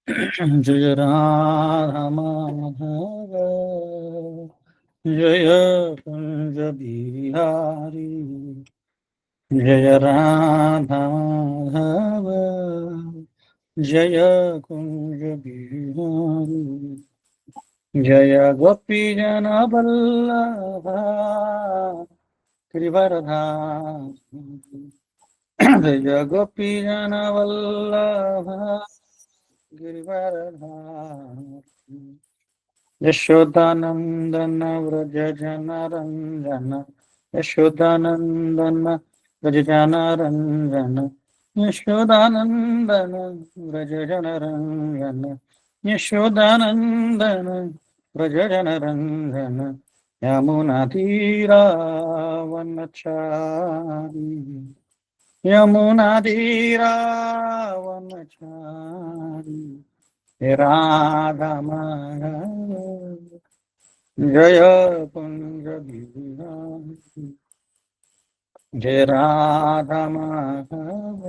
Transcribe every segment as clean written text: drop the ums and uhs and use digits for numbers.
जय राधा माधव, जय कुंज बिहारी। जय राधा माधव, जय कुंज बिहारी। जय गोपी जन वल्लभ गिरिवरधारी। जय गोपी जन वल्लभ गिरिवरधारी। यशोदानंदन व्रज जन रंजन, यशोदानंदन व्रज जन रंजन, यशोदानंदन व्रज जन रंजन, यशोदानंदन व्रज जन रंजन। यमुना तीरावनचारी, यमुना तीरावनचारी। राधा माधव, जय कुंज बिहारी। जय राधा माधव,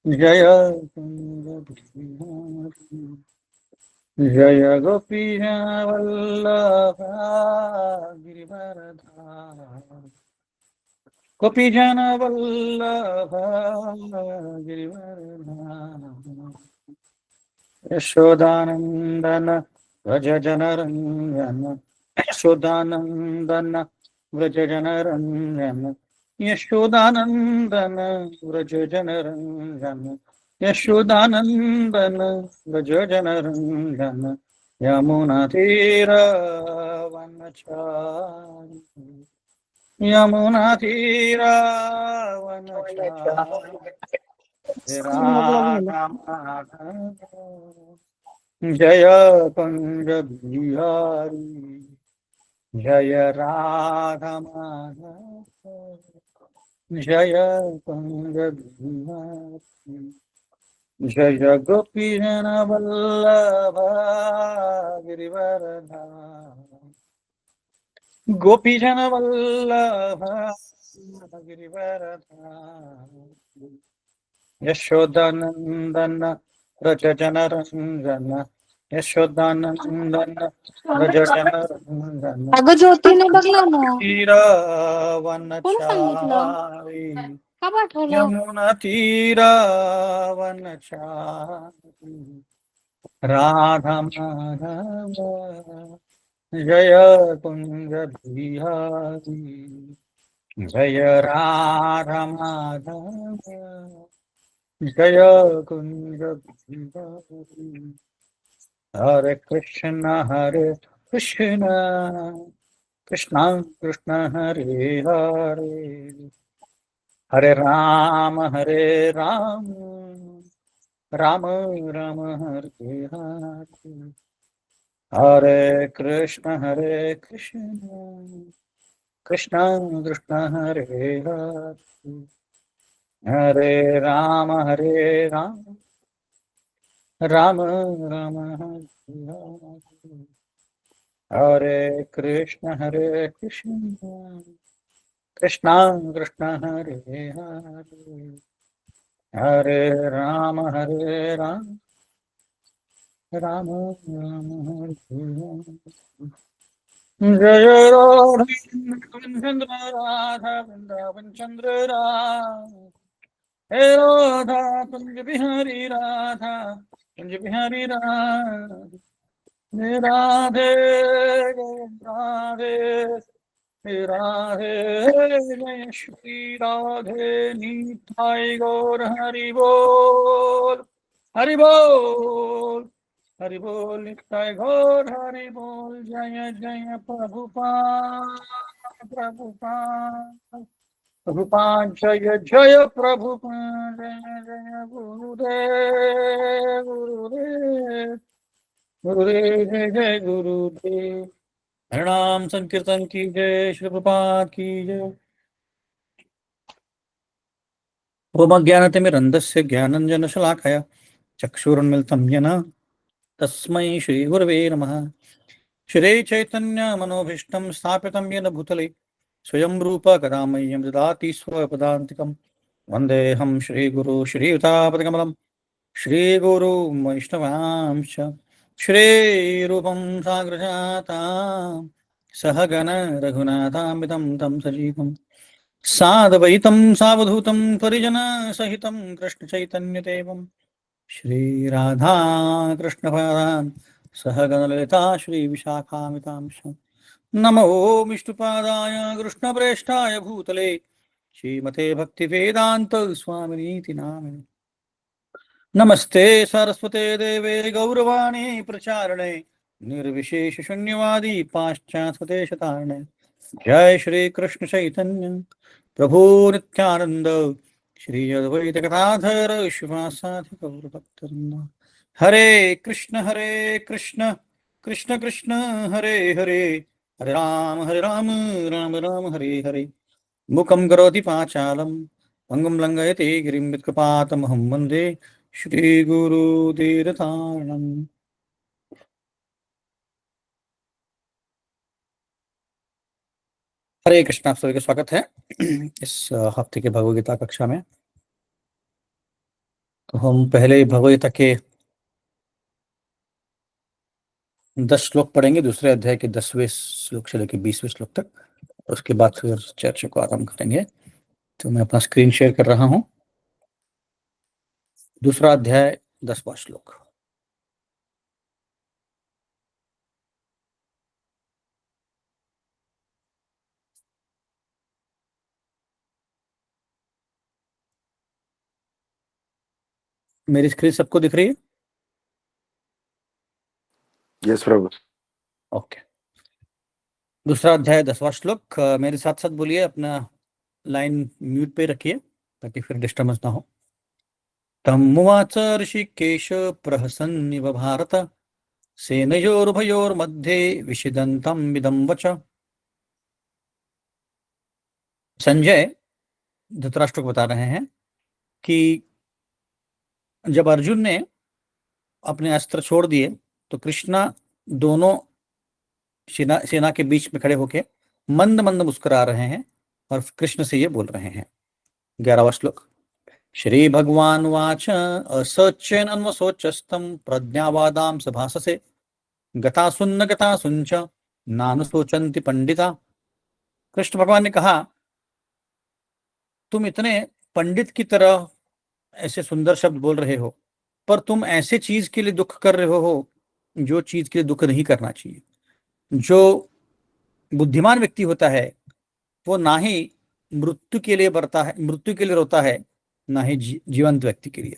जय कुंज बिहारी। जय गोपी वल्लभ गिरिवरधारी। गोपी जन वल्लभ गिरिवरधारी। यशोदानंदन व्रज जन रंजन, यशोदानंदन व्रज जन रंजन, यशोदानंदन व्रज जन रंजन, यशोदानंदन व्रज जन रंजन। यमुना तीरावनचारी, यमुना तीरावनचारी। राधा माधव, जय कुंज बिहारी। जय राधा माधव, जय कुंज बिहारी। जय गोपी जन वल्लभ गिरिवरधारी। गोपी जन वल्लभ गिरिवरधारी। यशोदानंदन व्रज जन रंजन, यशोदानंदन व्रज जन रंजन। अगं ज्योतीने बघला ना. कोण सांगितलं? तीरावनचारी, का पाठवलं? यमुना तीरावनचारी। राधा माधव, जय कुंज बिहारी। जय राधा माधव, जय कुंज बिहारी। हरे कृष्ण कृष्ण कृष्ण हरे हरे, हरे राम राम राम हरे हरे। हरे कृष्ण कृष्ण कृष्ण हरे हरे, हरे राम राम राम हरे हरे। हरे कृष्ण कृष्ण कृष्ण हरे हरे, हरे राम राम राम हरे हरे। जय राधा राधा वृंदावन चंद्र राधा, हे राधा कुंज बिहारी राधा, कुंज बिहारी राधा। हे राधे राधे, हे राधे जय श्री राधे निताई गौर हरि बोल, हरि बोल, हरि बोल निताई गौर हरि बोल। जय जय प्रभुपाद, प्रभुपाद प्रभुपाद, जय जय प्रभुपाद। जय जय गुरुदेव, गुरुदेव गुरुदेव, जय जय गुरुदेव। हरिनाम संकीर्तन की जय, श्री प्रभुपाद की जय। ओम अज्ञानतिमिरन्धस्य ज्ञानञ्जनशलाकया चक्षुरुन्मिलितं येन तस्मै श्रीगुरवे नमः। श्री चैतन्य मनोभीष्टं स्थापितं येन भूतले स्वयं रूप कदा मह्यं ददाति स्वपदान्तिकं। वन्देऽहं श्रीगुरु श्रीयुतापदकमलं श्रीगुरु वैष्णवांश श्रीरूपं साग्रजातां सहगण रघुनाथामितं तं सजीवं साद्वैतं सावधूतं परिजनसहितं कृष्णचैतन्यदेवं श्रीराधा कृष्णपादान् सहगणललिता श्रीविशाखामितांश नमो विष्णुपादाय कृष्णप्रेष्ठाय भूतले श्रीमते भक्तिवेदान्त स्वामिनीति नामिने नमस्ते सरस्वते देवे गौरवाणी प्रचारणे निर्विशेष शून्यवादी पाश्चात्य जय श्री कृष्ण चैतन्य प्रभु नित्यानंद श्री अद्वैत गदाधर शिवासादि गौरभक्तवृंद हरे कृष्ण कृष्ण कृष्ण हरे हरे हरे राम राम राम हरे हरे मुखं करोति पाचालं भंगं लंघयते गिरिं यत्कृपातमहं वन्दे श्री गुरुतीर्थारणम्। हरे कृष्ण, आप सभी का स्वागत है इस हफ्ते के भगवद गीता कक्षा में। तो हम पहले भगवद गीता के 10 श्लोक पढ़ेंगे, दूसरे अध्याय के 10वें श्लोक से लेकर 20वें श्लोक तक। उसके बाद फिर चर्चा को आरंभ करेंगे। तो मैं अपना स्क्रीन शेयर कर रहा हूं। दूसरा अध्याय 10वां श्लोक। मेरी स्क्रीन सबको दिख रही है? यस प्रभु। ओके। दूसरा अध्याय 10वां श्लोक। मेरे साथ साथ बोलिए, अपना लाइन म्यूट पे रखिए ताकि फिर डिस्टर्बेंस ना हो। तमुवाच ऋषिकेश प्रहसन्निव भारत सेनयोरुभयोर्मध्ये विषिदन्तं विदं वच। संजय धृतराष्ट्र को बता रहे हैं कि जब अर्जुन ने अपने अस्त्र छोड़ दिए तो कृष्णा दोनों सेना के बीच में खड़े होकर मंद मंद मुस्कुरा रहे हैं और कृष्ण से ये बोल रहे हैं। 11वां श्लोक। श्री भगवान वाच असोचन अन्वसोचस्तम प्रज्ञावादाम सभाससे गता सुंच नानुशोचन्ति पंडिता। कृष्ण भगवान ने कहा, तुम इतने पंडित की तरह ऐसे सुंदर शब्द बोल रहे हो, पर तुम ऐसे चीज के लिए दुख कर रहे हो जो चीज के लिए दुख नहीं करना चाहिए। जो बुद्धिमान व्यक्ति होता है वो ना ही मृत्यु के लिए बरता है, मृत्यु के लिए रोता है, ना ही जीवंत व्यक्ति के लिए।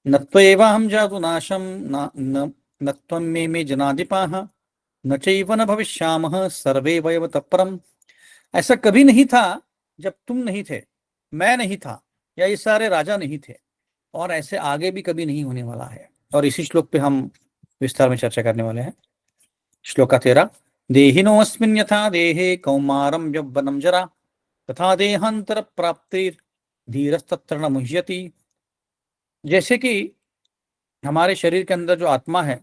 नत्वैवाहं जातु नाशम न त्वं मे जनाधिपाः न चैव न भविष्यामः सर्वे वयम तत्परम। ऐसा कभी नहीं था जब तुम नहीं थे, मैं नहीं था, या ये सारे राजा नहीं थे, और ऐसे आगे भी कभी नहीं होने वाला है। और इसी श्लोक पे हम विस्तार में चर्चा करने वाले हैं। श्लोक 13। देहिनोऽस्मिन् यथा देहे कौमारं यौवनं जरा तथा देहांतर प्राप्तिर् धीरस्तत्र न मुह्यति। जैसे कि हमारे शरीर के अंदर जो आत्मा है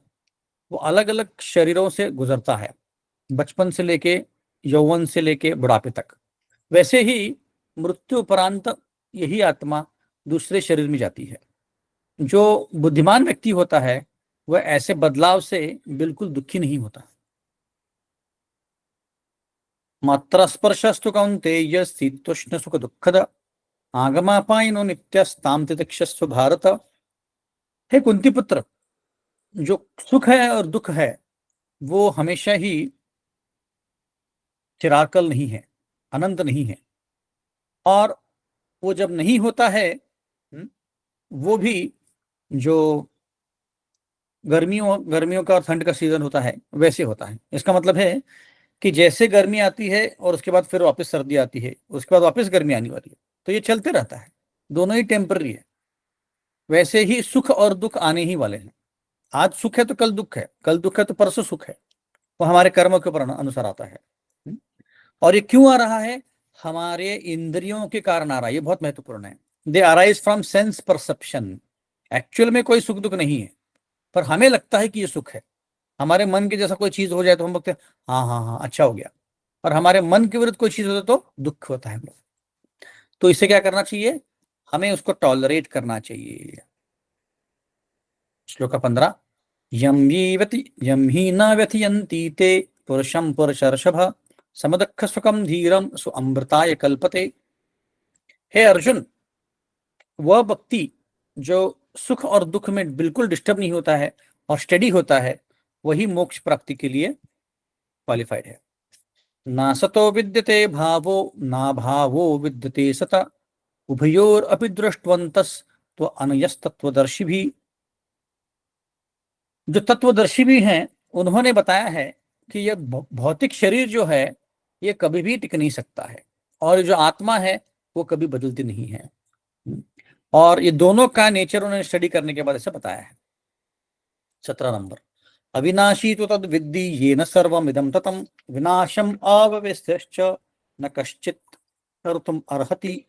वो अलग अलग शरीरों से गुजरता है, बचपन से लेके यौवन से लेके बुढ़ापे तक, वैसे ही मृत्यु उपरांत यही आत्मा दूसरे शरीर में जाती है। जो बुद्धिमान व्यक्ति होता है वह ऐसे बदलाव से बिल्कुल दुखी नहीं होता। मात्र स्पर्शस्तु कौन्तेय शीतोष्ण सुख दुखद आगमापायनो नित्यस्ताम तितिक्षस्व भारत। हे कुंती पुत्र, जो सुख है और दुख है वो हमेशा ही चिराकल नहीं है, अनंत नहीं है। और वो जब नहीं होता है वो भी जो गर्मियों का और ठंड का सीजन होता है वैसे होता है। इसका मतलब है कि जैसे गर्मी आती है और उसके बाद फिर वापस सर्दी आती है, उसके बाद वापस गर्मी आने वाली है, तो ये चलते रहता है, दोनों ही टेम्पररी है। वैसे ही सुख और दुख आने ही वाले हैं। आज सुख है तो कल दुख है, कल दुख है तो परसों सुख है। वो हमारे कर्मों के ऊपर अनुसार आता है। और ये क्यों आ रहा है? हमारे इंद्रियों के कारण आ रहा है। ये बहुत महत्वपूर्ण है। दे arise from sense perception. Actual में कोई सुख दुख नहीं है, पर हमें लगता है कि ये सुख है। हमारे मन के जैसा कोई चीज हो जाए तो हम बोलते हैं हाँ हाँ हाँ अच्छा हो गया, और हमारे मन के विरुद्ध कोई चीज होता है तो दुख होता है। तो इसे क्या करना चाहिए? हमें उसको टॉलरेट करना चाहिए। श्लोक 15, यम ही न व्यथयन्ति ते पुरुषम पुरुषर्षभ समदक्ष सुखम धीरम सु अमृताय कल्पते। हे अर्जुन, वह व्यक्ति जो सुख और दुख में बिल्कुल डिस्टर्ब नहीं होता है और स्टडी होता है, वही मोक्ष प्राप्ति के लिए क्वालिफाइड है। ना सतो विद्यते भावो ना भावो विद्यते सत उभयोर अपि दृष्टवंतस तो अनयस्तत्वदर्शी भी। जो तत्वदर्शी भी हैं उन्होंने बताया है कि यह भौतिक शरीर जो है ये कभी भी टिक नहीं सकता है, और जो आत्मा है वो कभी बदलती नहीं है। और ये दोनों का नेचर उन्होंने स्टडी करने के बाद ऐसा बताया है। 17 नंबर, अविनाशी तो तद विद्धि येन सर्वमिदं ततम विनाशम अव्यवस्थिश्च न कश्चित कर्तुम अर्हति।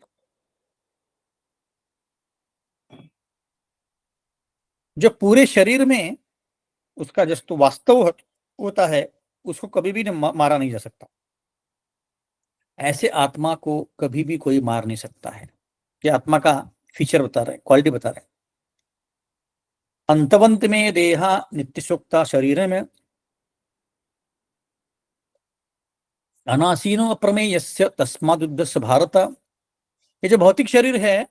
जो पूरे शरीर में उसका जो वास्तव होता है उसको कभी भी मारा नहीं जा सकता, ऐसे आत्मा को कभी भी कोई मार नहीं सकता है। ये आत्मा का फीचर बता रहे, क्वालिटी बता रहे। अंतवंत में देहा नित्य सुक्ता शरीर में अनासीनो अप्रमेयस्य तस्मादुद्धस्य भारत। ये जो भौतिक शरीर है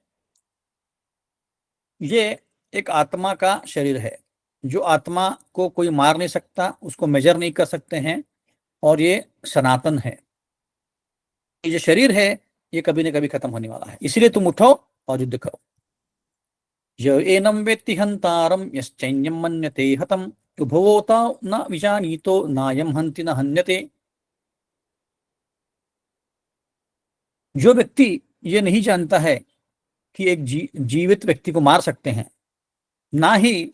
ये एक आत्मा का शरीर है, जो आत्मा को कोई मार नहीं सकता, उसको मेजर नहीं कर सकते हैं, और ये सनातन है। ये जो शरीर है ये कभी न कभी खत्म होने वाला है, इसलिए तुम उठो और युद्ध करो। य एनं वेत्ति हन्तारं यश्चैन्यं मन्यते हतम् उभवोता न विजानीतो नायं हन्ति न हन्यते। जो व्यक्ति ये नहीं जानता है कि एक जीवित व्यक्ति को मार सकते हैं, ना ही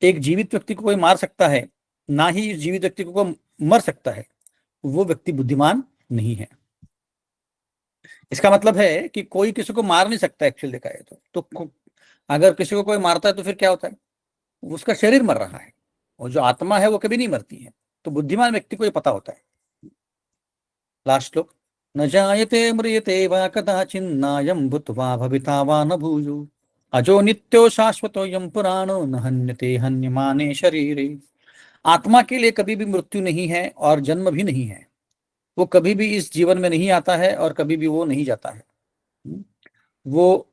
एक जीवित व्यक्ति को कोई मार सकता है, ना ही जीवित व्यक्ति को मर सकता है, वो व्यक्ति बुद्धिमान नहीं है। इसका मतलब है कि कोई किसी को मार नहीं सकता एक्चुअली देखा है तो अगर किसी को कोई मारता है तो फिर क्या होता है, उसका शरीर मर रहा है, और जो आत्मा है वो कभी नहीं मरती है। तो बुद्धिमान व्यक्ति को ये पता होता है। लास्ट श्लोक, न जायते म्रियते वा कदाचिन्नायं भूत्वा भविता वा न भूयो अजो नित्यो शाश्वतो यम पुराणो न हन्यते हन्यमाने शरीरे। आत्मा के लिए कभी भी मृत्यु नहीं है और जन्म भी नहीं है, वो कभी भी इस जीवन में नहीं आता है और कभी भी वो नहीं जाता है। वो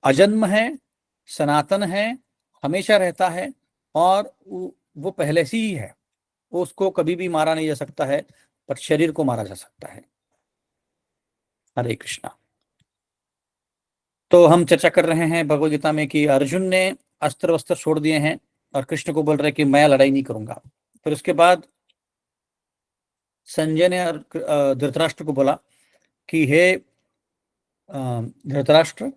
अजन्म है, सनातन है, हमेशा रहता है, और वो पहले से ही है। उसको कभी भी मारा नहीं जा सकता है, पर शरीर को मारा जा सकता है। हरे कृष्णा। तो हम चर्चा कर रहे हैं भगवद गीता में कि अर्जुन ने अस्त्र वस्त्र छोड़ दिए हैं और कृष्ण को बोल रहे कि मैं लड़ाई नहीं करूंगा। फिर उसके बाद संजय ने धृतराष्ट्र को बोला कि हे धृतराष्ट्र,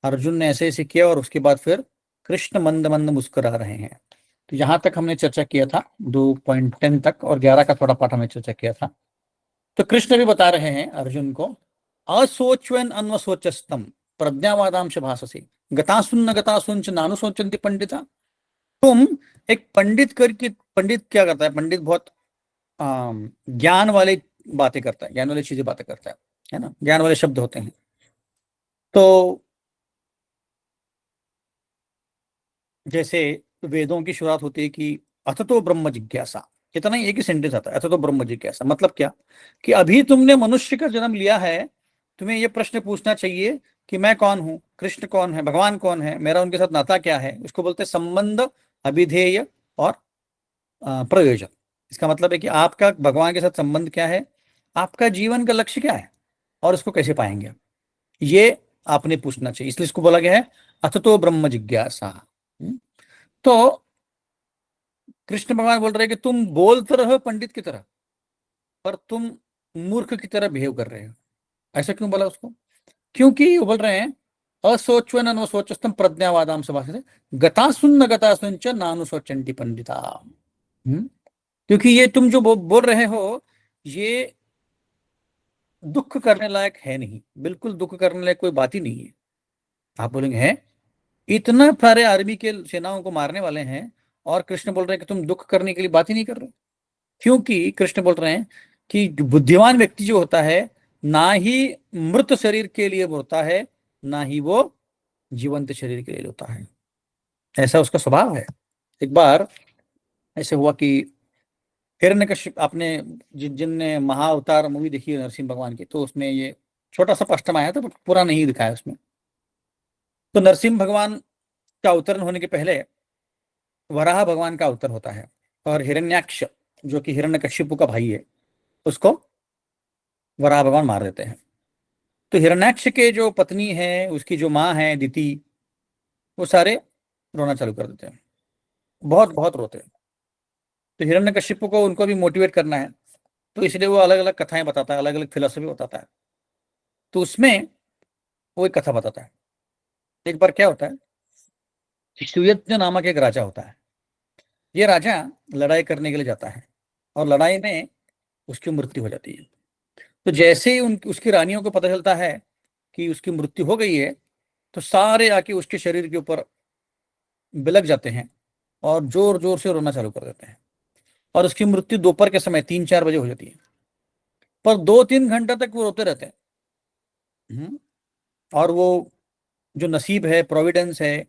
अर्जुन ने ऐसे ऐसे किया, और उसके बाद फिर कृष्ण मंद मंद मुस्कुरा रहे हैं। तो यहां तक हमने चर्चा किया था 2.10 तक, और 11 का थोड़ा पाठ हमने चर्चा किया था। तो कृष्ण भी बता रहे हैं अर्जुन को, असोचवन अन्वसोचस्तम प्रज्ञावादांश भाषसे गतासुन्न गतासुंच नानुसोचन्ति पंडिता। तुम एक पंडित करके, पंडित क्या करता है, पंडित बहुत ज्ञान वाले बातें करता है, ज्ञान वाली चीजें बातें करता है ना, ज्ञान वाले शब्द होते हैं। तो जैसे वेदों की शुरुआत होती है कि अथ तो ब्रह्म जिज्ञासा, इतना ही एक ही सेंटेंस आता है, अथ तो ब्रह्म जिज्ञासा। मतलब क्या, कि अभी तुमने मनुष्य का जन्म लिया है, तुम्हें यह प्रश्न पूछना चाहिए कि मैं कौन हूं, कृष्ण कौन है, भगवान कौन है, मेरा उनके साथ नाता क्या है। उसको बोलते हैं संबंध, अभिधेय और प्रयोजन। इसका मतलब है कि आपका भगवान के साथ संबंध क्या है, आपका जीवन का लक्ष्य क्या है, और उसको कैसे पाएंगे, ये आपने पूछना चाहिए। इसलिए इसको बोला गया है अथ तो ब्रह्म जिज्ञासा। तो कृष्ण भगवान बोल रहे हैं कि तुम बोलते रहो पंडित की तरह, पर तुम मूर्ख की तरह बिहेव कर रहे हो। ऐसा क्यों बोला उसको, क्योंकि वो बोल रहे हैं असोचवन अनवसोचस्तम प्रज्ञावादाम सभा से गतासुन्न गतासुंच नानुसोचन्ति पंडिता। क्योंकि ये तुम जो बोल रहे हो ये दुख करने लायक है नहीं, बिल्कुल दुख करने लायक कोई बात ही नहीं है। आप बोलेंगे है, इतना सारे आर्मी के सेनाओं को मारने वाले हैं और कृष्ण बोल रहे हैं कि तुम दुख करने के लिए बात ही नहीं कर रहे। क्योंकि कृष्ण बोल रहे हैं कि बुद्धिमान व्यक्ति जो होता है ना ही मृत शरीर के लिए होता है, ना ही वो जीवंत शरीर के लिए होता है। ऐसा उसका स्वभाव है। एक बार ऐसे हुआ कि हिरण्यकश्यप, आपने जिनने महाअवतार मूवी देखी है नरसिंह भगवान की, तो उसमें ये छोटा सा प्रश्न आया था, तो पूरा नहीं दिखाया उसमें। तो नरसिंह भगवान का अवतरण होने के पहले वराह भगवान का अवतार होता है, और हिरण्याक्ष जो कि हिरण्यकश्यप का भाई है, उसको वराह भगवान मार देते हैं। तो हिरण्याक्ष के जो पत्नी है, उसकी जो माँ है दिति, वो सारे रोना चालू कर देते हैं, बहुत बहुत रोते हैं। तो हिरण्यकश्यप को उनको भी मोटिवेट करना है, तो इसलिए वो अलग अलग कथाएं बताता है, अलग अलग फिलोसफी बताता है। तो उसमें वो एक कथा बताता है। एक बार क्या होता है, सुयज्ञ नामक एक राजा होता है। ये राजा लड़ाई करने के लिए जाता है, और लड़ाई में उसकी मृत्यु हो जाती है। तो जैसे ही उसकी रानियों को पता चलता है कि उसकी मृत्यु हो गई है, तो सारे आके उसके शरीर के ऊपर बिलक जाते हैं और जोर जोर से रोना चालू कर देते हैं। और उसकी मृत्यु दोपहर के समय 3-4 बजे हो जाती है, पर 2-3 घंटा तक वो रोते रहते हैं। और वो जो नसीब है, प्रोविडेंस है,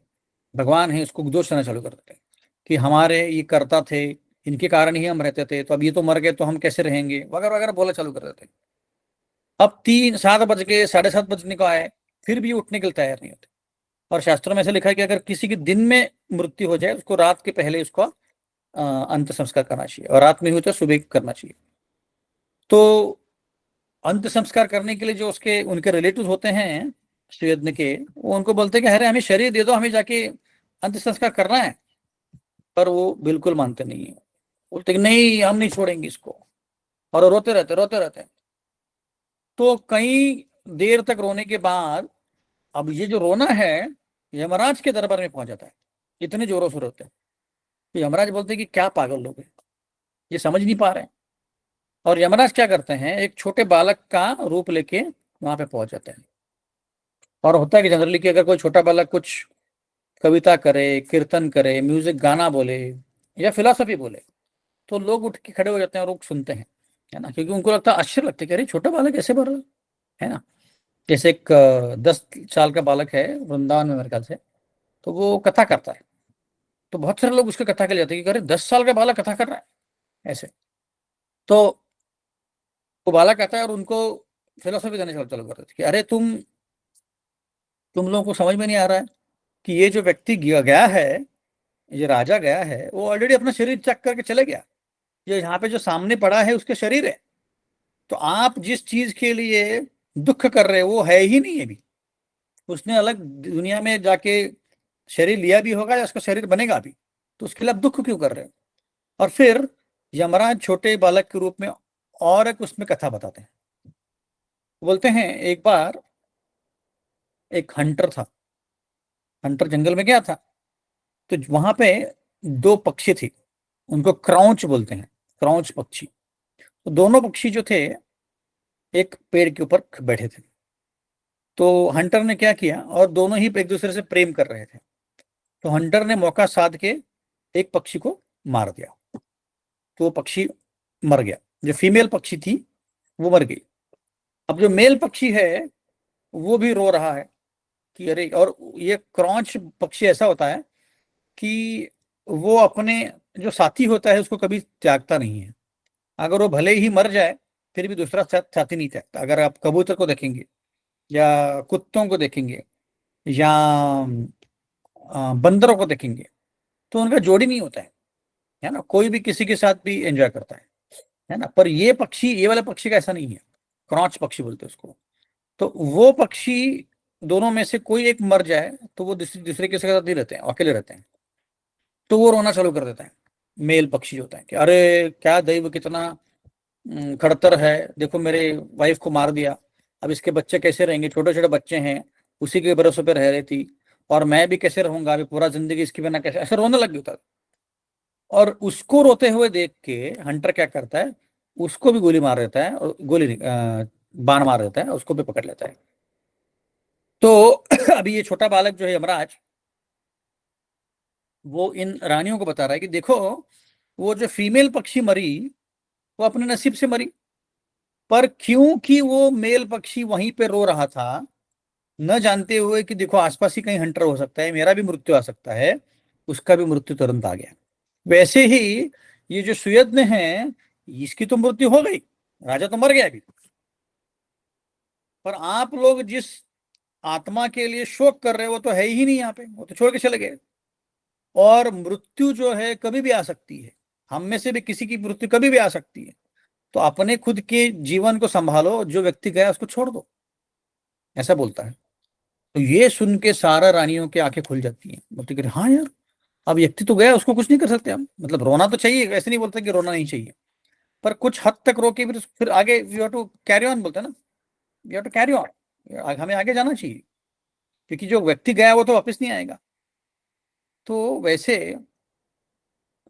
भगवान है, उसको दोष देना चालू कर देते हैं कि हमारे ये कर्ता थे, इनके कारण ही हम रहते थे, तो अब ये तो मर गए तो हम कैसे रहेंगे, वगैरह वगैरह बोला चालू कर देते हैं। अब 3-7 बज के 7:30 बजने को आए, फिर भी उठने के लिए तैयार नहीं होते। और शास्त्रों में ऐसे लिखा है कि अगर किसी की दिन में मृत्यु हो जाए, उसको रात के पहले उसको अंत संस्कार करना चाहिए, और रात में हुई तो सुबह करना चाहिए। तो अंत संस्कार करने के लिए जो उसके उनके रिलेटिव होते हैं सुयज्ञ के, वो उनको बोलते हैं कि अरे हमें शरीर दे दो, हमें जाके अंत संस्कार करना है। पर वो बिल्कुल मानते नहीं है, बोलते कि नहीं, हम नहीं छोड़ेंगे इसको, और रोते रहते हैं। तो कई देर तक रोने के बाद, अब ये जो रोना है यमराज के दरबार में पहुंच जाता है, इतने जोरों से रोते हैं। तो यमराज बोलते हैं कि क्या पागल लोग हैं, ये समझ नहीं पा रहे हैं। और यमराज क्या करते हैं, एक छोटे बालक का रूप लेके वहां पे पहुंच जाते हैं। और होता है कि जनरली कि अगर कोई छोटा बालक कुछ कविता करे, कीर्तन करे, म्यूजिक गाना बोले या फिलोसफी बोले, तो लोग उठ के खड़े हो जाते हैं और लोग सुनते हैं, है ना, क्योंकि उनको लगता है, आश्चर्य लगता है कि अरे छोटा बालक ऐसे बोल रहा है ना। जैसे एक 10 साल का बालक है वृंदावन में मेरे ख्याल से, तो वो कथा करता है, तो बहुत सारे लोग उसके कथा के लिए जाते हैं कि अरे 10 साल का बालक कथा कर रहा है ऐसे। तो वो बालक आता है और उनको फिलोसफी देने चालू कर देते हैं कि अरे तुम लोगों को समझ में नहीं आ रहा है कि ये जो व्यक्ति गया है, ये राजा गया है, वो ऑलरेडी अपना शरीर चेक करके चले गया। ये यहाँ पे जो सामने पड़ा है उसके शरीर है। तो आप जिस चीज के लिए दुख कर रहे हो वो है ही नहीं अभी, उसने अलग दुनिया में जाके शरीर लिया भी होगा या उसका शरीर बनेगा भी, तो उसके लिए आप दुख क्यों कर रहे हो। और फिर यमराज छोटे बालक के रूप में और एक उसमें कथा बताते हैं। बोलते हैं एक बार एक हंटर था, हंटर जंगल में गया था, तो वहां पे 2 पक्षी थे, उनको क्राउच बोलते हैं, क्राउच पक्षी। तो दोनों पक्षी जो थे एक पेड़ के ऊपर बैठे थे। तो हंटर ने क्या किया, और दोनों ही एक दूसरे से प्रेम कर रहे थे, तो हंटर ने मौका साध के एक पक्षी को मार दिया। तो वो पक्षी मर गया, जो फीमेल पक्षी थी वो मर गई। अब जो मेल पक्षी है वो भी रो रहा है कि अरे, और ये क्रॉच पक्षी ऐसा होता है कि वो अपने जो साथी होता है उसको कभी त्यागता नहीं है। अगर वो भले ही मर जाए फिर भी दूसरा साथी नहीं त्यागता। अगर आप कबूतर को देखेंगे या कुत्तों को देखेंगे या बंदरों को देखेंगे, तो उनका जोड़ी नहीं होता है ना, कोई भी किसी के साथ भी एंजॉय करता है ना। पर ये पक्षी, ये वाला पक्षी का ऐसा नहीं है, क्रॉच पक्षी बोलते हैं उसको। तो वो पक्षी, दोनों में से कोई एक मर जाए तो वो दूसरे दूसरे के साथ नहीं रहते हैं, अकेले रहते हैं। तो वो रोना चालू कर देता है, मेल पक्षी जो होता है कि अरे क्या दैव, कितना खड़तर है, देखो मेरे वाइफ को मार दिया, अब इसके बच्चे कैसे रहेंगे, छोटे छोटे बच्चे हैं, उसी के भरोसे पे रह रही थी, और मैं भी कैसे रहूंगा अभी पूरा जिंदगी इसके बिना, कैसे, ऐसे रोने लग गया था। और उसको रोते हुए देख के हंटर क्या करता है, उसको भी गोली मार देता है, और गोली नहीं, बाण मार देता है, उसको भी पकड़ लेता है। तो अभी ये छोटा बालक जो है यमराज, वो इन रानियों को बता रहा है कि देखो, वो जो फीमेल पक्षी मरी वो अपने नसीब से मरी। पर क्योंकि वो मेल पक्षी वहीं पे रो रहा था, न जानते हुए कि देखो आसपास ही कहीं हंटर हो सकता है, मेरा भी मृत्यु आ सकता है, उसका भी मृत्यु तुरंत आ गया। वैसे ही ये जो सुयज्ञ है, इसकी तो मृत्यु हो गई, राजा तो मर गया अभी। पर आप लोग जिस आत्मा के लिए शोक कर रहे हो वो तो है ही नहीं यहाँ पे, वो तो छोड़ के चले गए। और मृत्यु जो है कभी भी आ सकती है, हम में से भी किसी की मृत्यु कभी भी आ सकती है। तो अपने खुद के जीवन को संभालो, जो व्यक्ति गया उसको छोड़ दो, ऐसा बोलता है। तो ये सुन के सारा रानियों की आंखें खुल जाती हैं, बोलती कि हाँ यार, अब व्यक्ति तो गया, उसको कुछ नहीं कर सकते हम, मतलब रोना तो चाहिए, ऐसे नहीं बोलते कि रोना नहीं चाहिए, पर कुछ हद तक रो के फिर आगे you have to carry on, बोलते हैं ना, you have to carry on, हमें आगे जाना चाहिए, क्योंकि जो व्यक्ति गया वो तो वापस नहीं आएगा। तो वैसे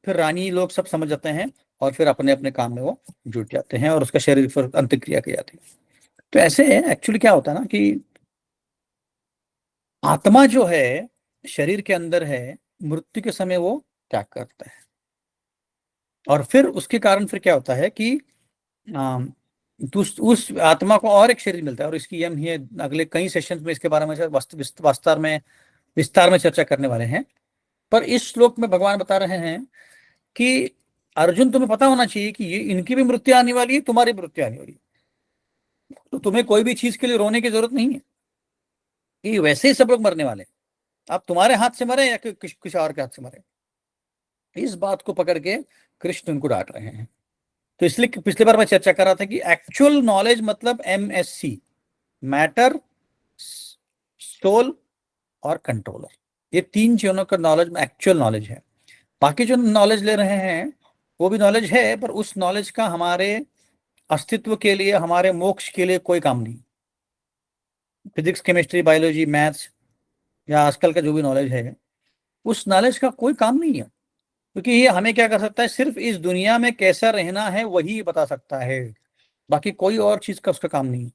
फिर रानी लोग सब समझ जाते हैं और फिर अपने अपने काम में वो जुट जाते हैं और उसका शरीर पर अंत्यक्रिया की जाती है। तो ऐसे एक्चुअली क्या होता है ना कि आत्मा जो है शरीर के अंदर है, मृत्यु के समय वो त्याग करता है। और फिर उसके कारण फिर क्या होता है कि अम, तो उस आत्मा को और एक शरीर मिलता है। और इसकी हम ये अगले कई सेशंस में इसके बारे में विस्तार में चर्चा करने वाले हैं। पर इस श्लोक में भगवान बता रहे हैं कि अर्जुन, तुम्हें पता होना चाहिए कि ये इनकी भी मृत्यु आने वाली है, तुम्हारी मृत्यु आने वाली है। तो तुम्हें कोई भी चीज के लिए रोने की जरूरत नहीं है, कि वैसे ही सब लोग मरने वाले हैं। आप तुम्हारे हाथ से मरे या किसी और के हाथ से मरे, इस बात को पकड़ के कृष्ण उनको डांट रहे हैं। तो इसलिए पिछली बार मैं चर्चा कर रहा था कि एक्चुअल नॉलेज मतलब MSC, मैटर, सोल और कंट्रोलर, ये तीन चीजों का नॉलेज में एक्चुअल नॉलेज है। बाकी जो नॉलेज ले रहे हैं वो भी नॉलेज है, पर उस नॉलेज का हमारे अस्तित्व के लिए, हमारे मोक्ष के लिए कोई काम नहीं। फिजिक्स, केमिस्ट्री, बायोलॉजी, मैथ्स या आजकल का जो भी नॉलेज है, उस नॉलेज का कोई काम नहीं है। क्योंकि ये हमें क्या कर सकता है, सिर्फ इस दुनिया में कैसा रहना है वही बता सकता है, बाकी कोई और चीज का उसका काम नहीं है।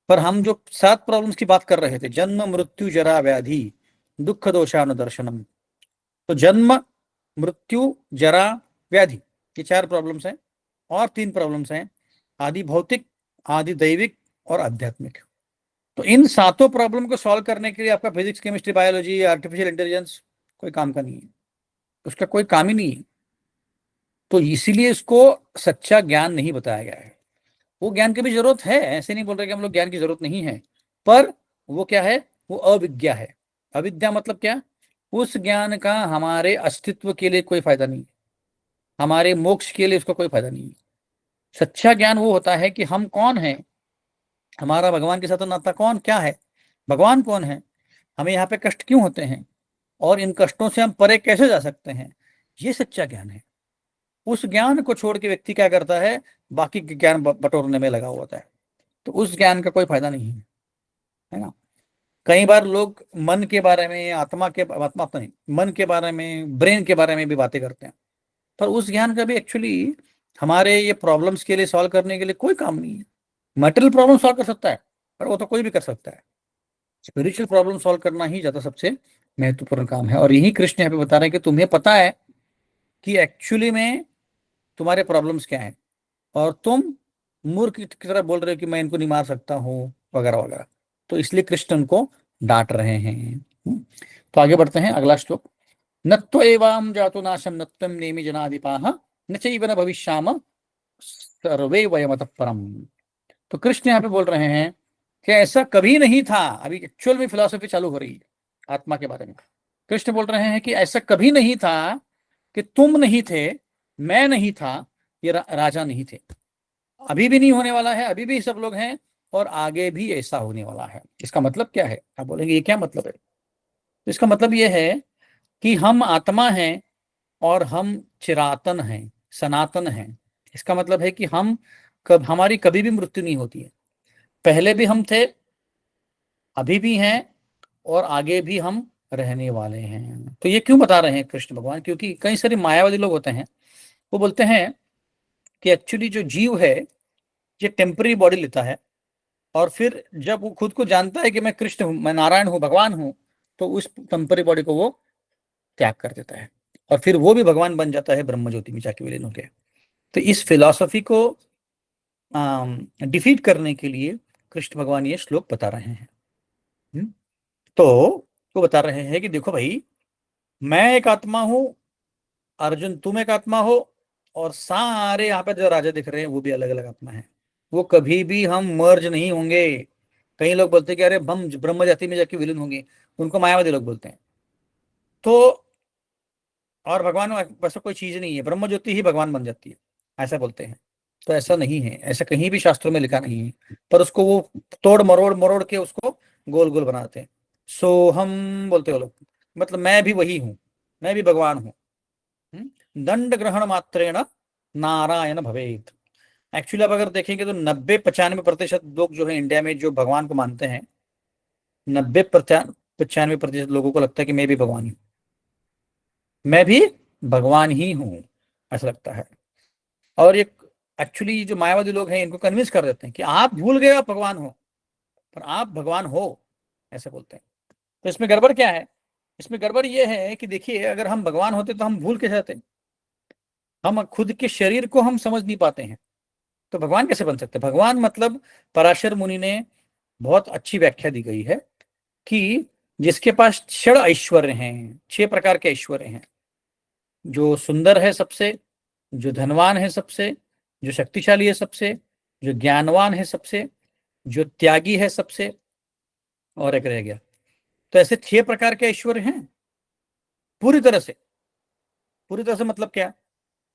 पर हम जो 7 प्रॉब्लम्स की बात कर रहे थे, जन्म मृत्यु जरा व्याधि दुख दोषानुदर्शनम, तो जन्म, मृत्यु, जरा, व्याधि, ये 4 प्रॉब्लम्स हैं। और 3 प्रॉब्लम्स हैं, आदि भौतिक, आदि दैविक और आध्यात्मिक। तो इन 7 प्रॉब्लम को सॉल्व करने के लिए आपका physics, chemistry, biology, artificial intelligence कोई काम का नहीं है, उसका कोई काम ही नहीं है। तो इसीलिए इसको सच्चा ज्ञान नहीं बताया गया है। वो ज्ञान की भी जरूरत है, ऐसे नहीं बोल रहे कि हम लोग ज्ञान की जरूरत नहीं है, पर वो क्या है, वो अविद्या है। अविद्या मतलब क्या, उस ज्ञान का हमारे अस्तित्व के लिए कोई फायदा नहीं है, हमारे मोक्ष के लिए उसका कोई फायदा नहीं है। सच्चा ज्ञान वो होता है कि हम कौन है, हमारा भगवान के साथ नाता कौन क्या है, भगवान कौन है, हमें यहाँ पे कष्ट क्यों होते हैं, और इन कष्टों से हम परे कैसे जा सकते हैं। ये सच्चा ज्ञान है। उस ज्ञान को छोड़ के व्यक्ति क्या करता है, बाकी के ज्ञान बटोरने में लगा हुआ होता है। तो उस ज्ञान का कोई फायदा नहीं है ना। कई बार लोग मन के बारे में, आत्मा तो नहीं, मन के बारे में, ब्रेन के बारे में भी बातें करते हैं, पर उस ज्ञान का भी एक्चुअली हमारे ये प्रॉब्लम्स के लिए, सॉल्व करने के लिए कोई काम नहीं है। मटेरियल प्रॉब्लम सॉल्व कर सकता है, पर वो तो कोई भी कर सकता है। स्पिरिचुअल प्रॉब्लम सॉल्व करना ही ज्यादा सबसे महत्वपूर्ण काम है। और यही कृष्ण यहाँ पे बता रहे हैं कि तुम्हें पता है कि एक्चुअली में तुम्हारे प्रॉब्लम्स क्या हैं, और तुम मूर्ख की तरह बोल रहे हो कि मैं इनको नहीं मार सकता हूँ, वगैरह वगैरह। तो इसलिए कृष्ण उनको डांट रहे हैं। तो आगे बढ़ते हैं, अगला श्लोक। नत्व एवाम जातु नाशम नत्वम नेमि जनाधिपाः न चैव न भविष्याम सर्वे वयमतः परम। तो कृष्ण यहाँ पे बोल रहे हैं कि ऐसा कभी नहीं था। अभी एक्चुअल में फिलॉसफी चालू हो रही है आत्मा के बारे में। कृष्ण बोल रहे हैं कि ऐसा कभी नहीं था कि तुम नहीं थे, मैं नहीं था, ये राजा नहीं थे। अभी भी नहीं होने वाला है, अभी भी सब लोग हैं, और आगे भी ऐसा होने वाला है। इसका मतलब क्या है, आप बोलेंगे ये क्या मतलब है। तो इसका मतलब ये है कि हम आत्मा हैं और हम चिरातन हैं, सनातन हैं। इसका मतलब है कि हमारी कभी भी मृत्यु नहीं होती है। पहले भी हम थे, अभी भी हैं, और आगे भी हम रहने वाले हैं। तो ये क्यों बता रहे हैं कृष्ण भगवान, क्योंकि कई सारे मायावादी लोग होते हैं, वो बोलते हैं कि एक्चुअली जो जीव है ये टेम्पररी बॉडी लेता है, और फिर जब वो खुद को जानता है कि मैं कृष्ण हूं, मैं नारायण हूं, भगवान हूं, तो उस टेम्पररी बॉडी को वो त्याग कर देता है, और फिर वो भी भगवान बन जाता है ब्रह्म ज्योति में जाके विलीन होकर। तो इस फिलॉसफी को डिफीट करने के लिए कृष्ण भगवान ये श्लोक बता रहे हैं। तो वो बता रहे हैं कि देखो भाई, मैं एक आत्मा हूं, अर्जुन तुम एक आत्मा हो, और सारे यहाँ पे जो राजा दिख रहे हैं वो भी अलग अलग आत्मा है। वो कभी भी हम मर्ज नहीं होंगे। कई लोग बोलते हैं कि अरे हम ब्रह्म जाति में जाके विलीन होंगे, उनको मायावादी लोग बोलते हैं। तो और भगवान वैसा कोई चीज नहीं है, ब्रह्म ज्योति ही भगवान बन जाती है, ऐसा बोलते हैं। तो ऐसा नहीं है, ऐसा कहीं भी शास्त्रों में लिखा नहीं है, पर उसको वो तोड़ मरोड़ मरोड़ के उसको गोल गोल बनाते हैं। सो हम बोलते हो लोग, मतलब मैं भी वही हूं, मैं भी भगवान हूं। दंड ग्रहण मात्रेण नारायण भवेत। एक्चुअली अब अगर देखेंगे तो 90-95% लोग जो है इंडिया में जो भगवान को मानते हैं, 90-95% लोगों को लगता है कि मैं भी भगवान हूं, मैं भी भगवान ही हूं, ऐसा लगता है। और ये एक्चुअली जो मायावादी लोग हैं इनको कन्विंस कर देते हैं कि आप भूल गए आप भगवान हो, पर आप भगवान हो, ऐसे बोलते हैं। तो इसमें गड़बड़ क्या है? इसमें गड़बड़ ये है कि देखिए, अगर हम भगवान होते तो हम भूल कैसे जाते? हम खुद के शरीर को हम समझ नहीं पाते हैं, तो भगवान कैसे बन सकते? भगवान मतलब पराशर मुनि ने बहुत अच्छी व्याख्या दी गई है कि जिसके पास 6 ऐश्वर्य हैं, 6 प्रकार के ऐश्वर्य हैं, जो सुंदर है सबसे, जो धनवान है सबसे, जो शक्तिशाली है सबसे, जो ज्ञानवान है सबसे, जो त्यागी है सबसे, और एक रह गया। तो ऐसे 6 प्रकार के ऐश्वर्य हैं पूरी तरह से। पूरी तरह से मतलब क्या?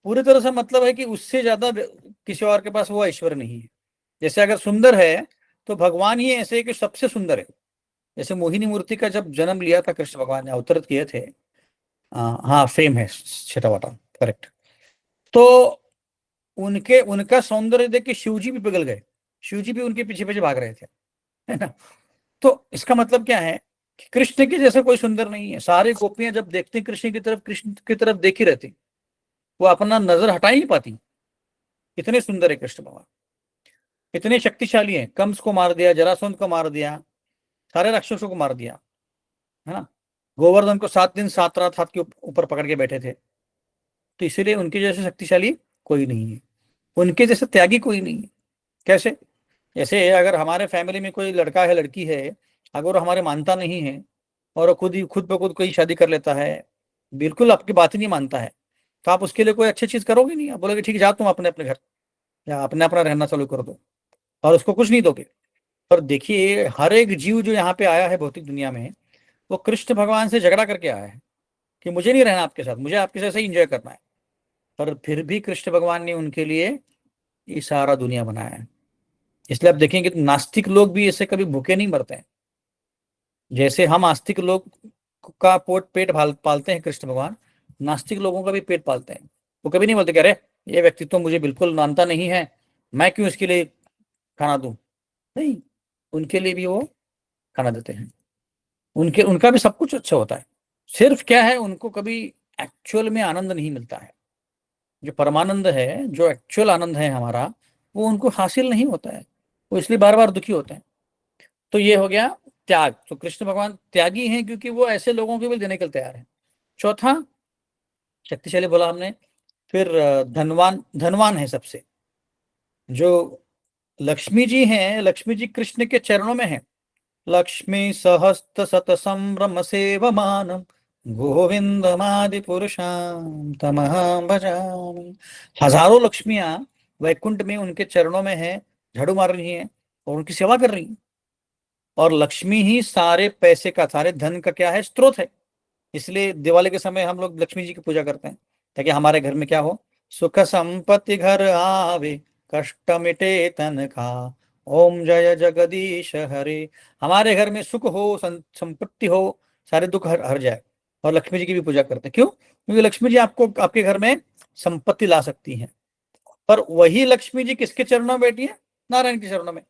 पूरी तरह से मतलब है कि उससे ज्यादा किसी और के पास वो ऐश्वर्य नहीं है। जैसे अगर सुंदर है तो भगवान ही ऐसे है कि सबसे सुंदर है। जैसे मोहिनी मूर्ति का जब जन्म लिया था कृष्ण भगवान ने, अवतरित किए थे, हाँ सेम है, छठा करेक्ट। तो उनके उनका सौंदर्य देख के शिवजी भी पिघल गए, शिवजी भी उनके पीछे पीछे भाग रहे थे, है ना। तो इसका मतलब क्या है कि कृष्ण के जैसे कोई सुंदर नहीं है। सारी गोपियां जब देखती हैं कृष्ण की तरफ, कृष्ण की तरफ देखी रहती, वो अपना नजर हटा ही नहीं पाती। इतने सुंदर है कृष्ण भगवान, इतने शक्तिशाली हैं। कंस को मार दिया, जरासंध को मार दिया, सारे राक्षसों को मार दिया, है ना। गोवर्धन को 7 दिन 7 रात हाथ के ऊपर पकड़ के बैठे थे। तो इसीलिए उनके जैसे शक्तिशाली कोई नहीं है, उनके जैसे त्यागी कोई नहीं है। कैसे? जैसे अगर हमारे फैमिली में कोई लड़का है लड़की है, अगर वो हमारे मानता नहीं है और वो खुद ब खुद कोई शादी कर लेता है, बिल्कुल आपकी बात ही नहीं मानता है, तो आप उसके लिए कोई अच्छी चीज करोगे नहीं। आप बोलोगे ठीक है जा तुम अपने अपने घर, या अपने अपना रहना चालू कर दो, और उसको कुछ नहीं दोगे। पर देखिए, हर एक जीव जो यहाँ पे आया है भौतिक दुनिया में, वो कृष्ण भगवान से झगड़ा करके आया है कि मुझे नहीं रहना आपके साथ, मुझे आपके साथ ही इंजॉय करना है। पर फिर भी कृष्ण भगवान ने उनके लिए ये सारा दुनिया बनाया है। इसलिए आप देखेंगे तो नास्तिक लोग भी ऐसे कभी भूखे नहीं मरते हैं। जैसे हम आस्तिक लोग का पेट पालते हैं कृष्ण भगवान, नास्तिक लोगों का भी पेट पालते हैं। वो कभी नहीं बोलते कि अरे ये व्यक्ति तो मुझे बिल्कुल मानता नहीं है, मैं क्यों इसके लिए खाना दूं। नहीं, उनके लिए भी वो खाना देते हैं। उनके उनका भी सब कुछ अच्छा होता है। सिर्फ क्या है, उनको कभी एक्चुअल में आनंद नहीं मिलता है। जो परमानंद है, जो एक्चुअल आनंद है हमारा, वो उनको हासिल नहीं होता है। वो इसलिए बार बार दुखी होते हैं। तो ये हो गया त्याग। तो कृष्ण भगवान त्यागी हैं क्योंकि वो ऐसे लोगों को भी देने के लिए तैयार है। चौथा, शक्तिशाली बोला हमने। फिर धनवान, धनवान है सबसे। जो लक्ष्मी जी हैं, लक्ष्मी जी कृष्ण के चरणों में है। लक्ष्मी सहस्त्र शत संभ्रम सेवमानम गोविंदमादि पुरुषां तमहं भजामि। हजारों लक्ष्मियां वैकुंठ में उनके चरणों में है, झाड़ू मार रही हैं और उनकी सेवा कर रही हैं। और लक्ष्मी ही सारे पैसे का, सारे धन का क्या है, स्रोत है। इसलिए दिवाली के समय हम लोग लक्ष्मी जी की पूजा करते हैं, ताकि हमारे घर में क्या हो, सुख संपत्ति घर आवे, कष्ट मिटे तन का, ओम जय जगदीश हरे। हमारे घर में सुख हो, संपत्ति हो, सारे दुख हर हर जाए। और लक्ष्मी जी की भी पूजा करते हैं। क्यों? क्योंकि लक्ष्मी जी आपको आपके घर में संपत्ति ला सकती हैं। पर वही लक्ष्मी जी किसके चरणों में बैठी है? नारायण के चरणों में।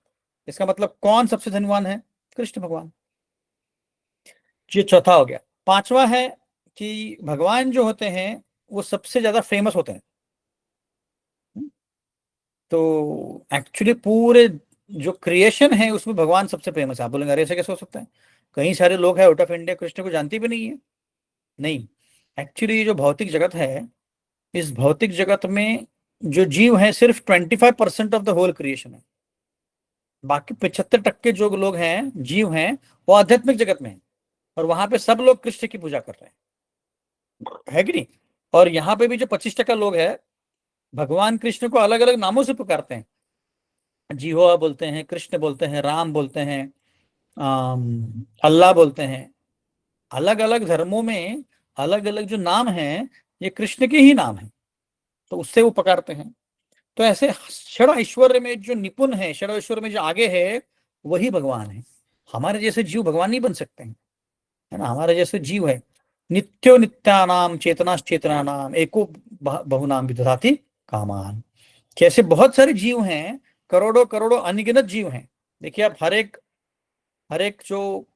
इसका मतलब कौन सबसे धनवान है? कृष्ण भगवान। ये चौथा हो गया। पांचवा है कि भगवान जो होते हैं वो सबसे ज्यादा फेमस होते हैं। तो एक्चुअली पूरे जो क्रिएशन है उसमें भगवान सबसे फेमस है। आप बोलेंगे अरे ऐसे कैसे हो सकता है, कई सारे लोग हैं आउट ऑफ इंडिया कृष्ण को जानते भी नहीं है। नहीं, एक्चुअली ये जो भौतिक जगत है, इस भौतिक जगत में जो जीव हैं सिर्फ 25% ऑफ द होल क्रिएशन है। बाकी 75% जो लोग हैं, जीव हैं, वो आध्यात्मिक जगत में हैं, और वहां पे सब लोग कृष्ण की पूजा कर रहे हैं, है कि नहीं? और यहाँ पे भी जो 25% लोग हैं, भगवान कृष्ण को अलग अलग नामों से पुकारते हैं। जीहोवा बोलते हैं, कृष्ण बोलते हैं, राम बोलते हैं, अल्लाह बोलते हैं। अलग अलग धर्मों में अलग अलग जो नाम हैं, ये कृष्ण के ही नाम हैं, तो उससे वो पुकारते हैं। तो ऐसे षड ऐश्वर्य में जो निपुण है, षड ऐश्वर्य में जो आगे है, वही भगवान है। हमारे जैसे जीव भगवान नहीं बन सकते हैं, है ना? हमारे जैसे जीव है। नित्यो नित्यानाम चेतनाश्चेतना नाम एको बहुनाम विदधाति कामान। कैसे बहुत सारे जीव हैं, करोड़ों करोड़ों अनगिनत जीव हैं। देखिए आप, हर एक जो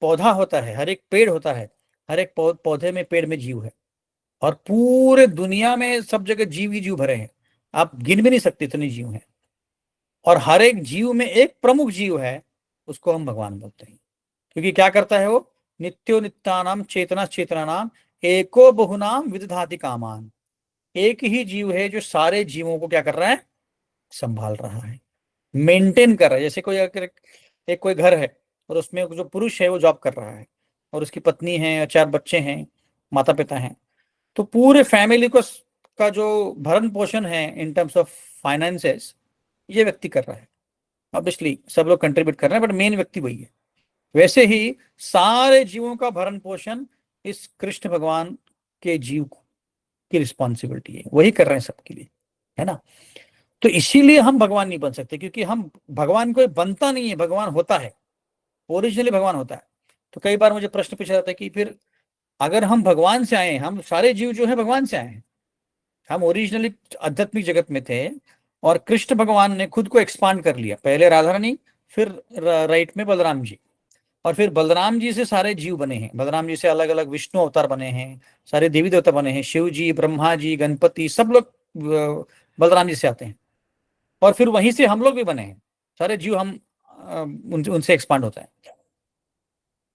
पौधा होता है, हर एक पेड़ होता है, हर एक पौधे में, पेड़ में जीव है। और पूरे दुनिया में सब जगह जीव ही जीव भरे हैं, आप गिन भी नहीं सकते, इतने जीव हैं। और हर एक जीव में एक प्रमुख जीव है, उसको हम भगवान बोलते हैं। क्योंकि क्या करता है वो? नित्यो नित्यानाम चेतना चेतना नाम एको बहुनाम विदधाति कामान। एक ही जीव है जो सारे जीवों को क्या कर रहा है? संभाल रहा है, मेंटेन कर रहा है। जैसे कोई अगर एक कोई घर है, और उसमें जो पुरुष है वो जॉब कर रहा है, और उसकी पत्नी है, 4 बच्चे हैं, माता पिता हैं, तो पूरे फैमिली को का जो भरण पोषण है इन टर्म्स ऑफ फाइनेंसेस, ये व्यक्ति कर रहा है। ऑब्वियसली सब लोग कंट्रीब्यूट कर रहे हैं, बट मेन व्यक्ति वही है। वैसे ही सारे जीवों का भरण पोषण इस कृष्ण भगवान के जीव की रिस्पॉन्सिबिलिटी है, वही कर रहे हैं सबके लिए, है ना? तो इसीलिए हम भगवान नहीं बन सकते, क्योंकि हम भगवान कोई बनता नहीं है, भगवान होता है, ओरिजिनली भगवान होता है। तो कई बार मुझे प्रश्न पूछा जाता है कि फिर अगर हम भगवान से आए हैं, हम सारे जीव जो है भगवान से आए हैं, हम ओरिजिनली आध्यात्मिक जगत में थे, और कृष्ण भगवान ने खुद को एक्सपांड कर लिया, पहले राधा रानी, फिर राइट में बलराम जी, और फिर बलराम जी से सारे जीव बने हैं, बलराम जी से अलग अलग विष्णु अवतार बने हैं, सारे देवी देवता बने हैं, शिव जी, ब्रह्मा जी, गणपति, सब लोग बलराम जी से आते हैं। और फिर वहीं से हम लोग भी बने हैं, सारे जीव हम उनसे एक्सपांड होता है।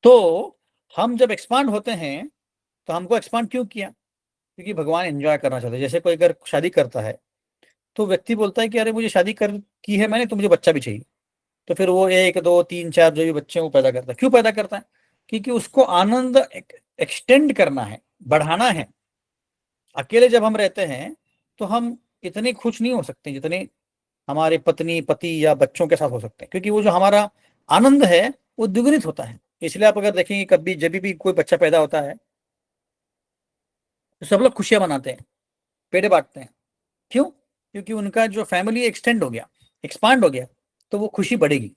तो हम जब एक्सपांड होते हैं, तो हमको एक्सपांड क्यों किया? क्योंकि भगवान एंजॉय करना चाहते हैं। जैसे कोई अगर शादी करता है, तो व्यक्ति बोलता है कि अरे मुझे शादी कर की है मैंने, तो मुझे बच्चा भी चाहिए। तो फिर वो 1 2 3 4 जो भी बच्चे हैं वो पैदा करता है। क्यों पैदा करता है? क्योंकि उसको आनंद एक्सटेंड करना है, बढ़ाना है। अकेले जब हम रहते हैं, तो हम इतने खुश नहीं हो सकते जितने हमारे पत्नी पति या बच्चों के साथ हो सकते हैं, क्योंकि वो जो हमारा आनंद है वो द्विगुणित होता है। इसलिए आप अगर देखेंगे, कभी जब भी कोई बच्चा पैदा होता है, तो सब लोग खुशियां मनाते हैं, पेड़े बांटते हैं। क्यों? क्योंकि उनका जो फैमिली एक्सटेंड हो गया, एक्सपांड हो गया, तो वो खुशी बढ़ेगी।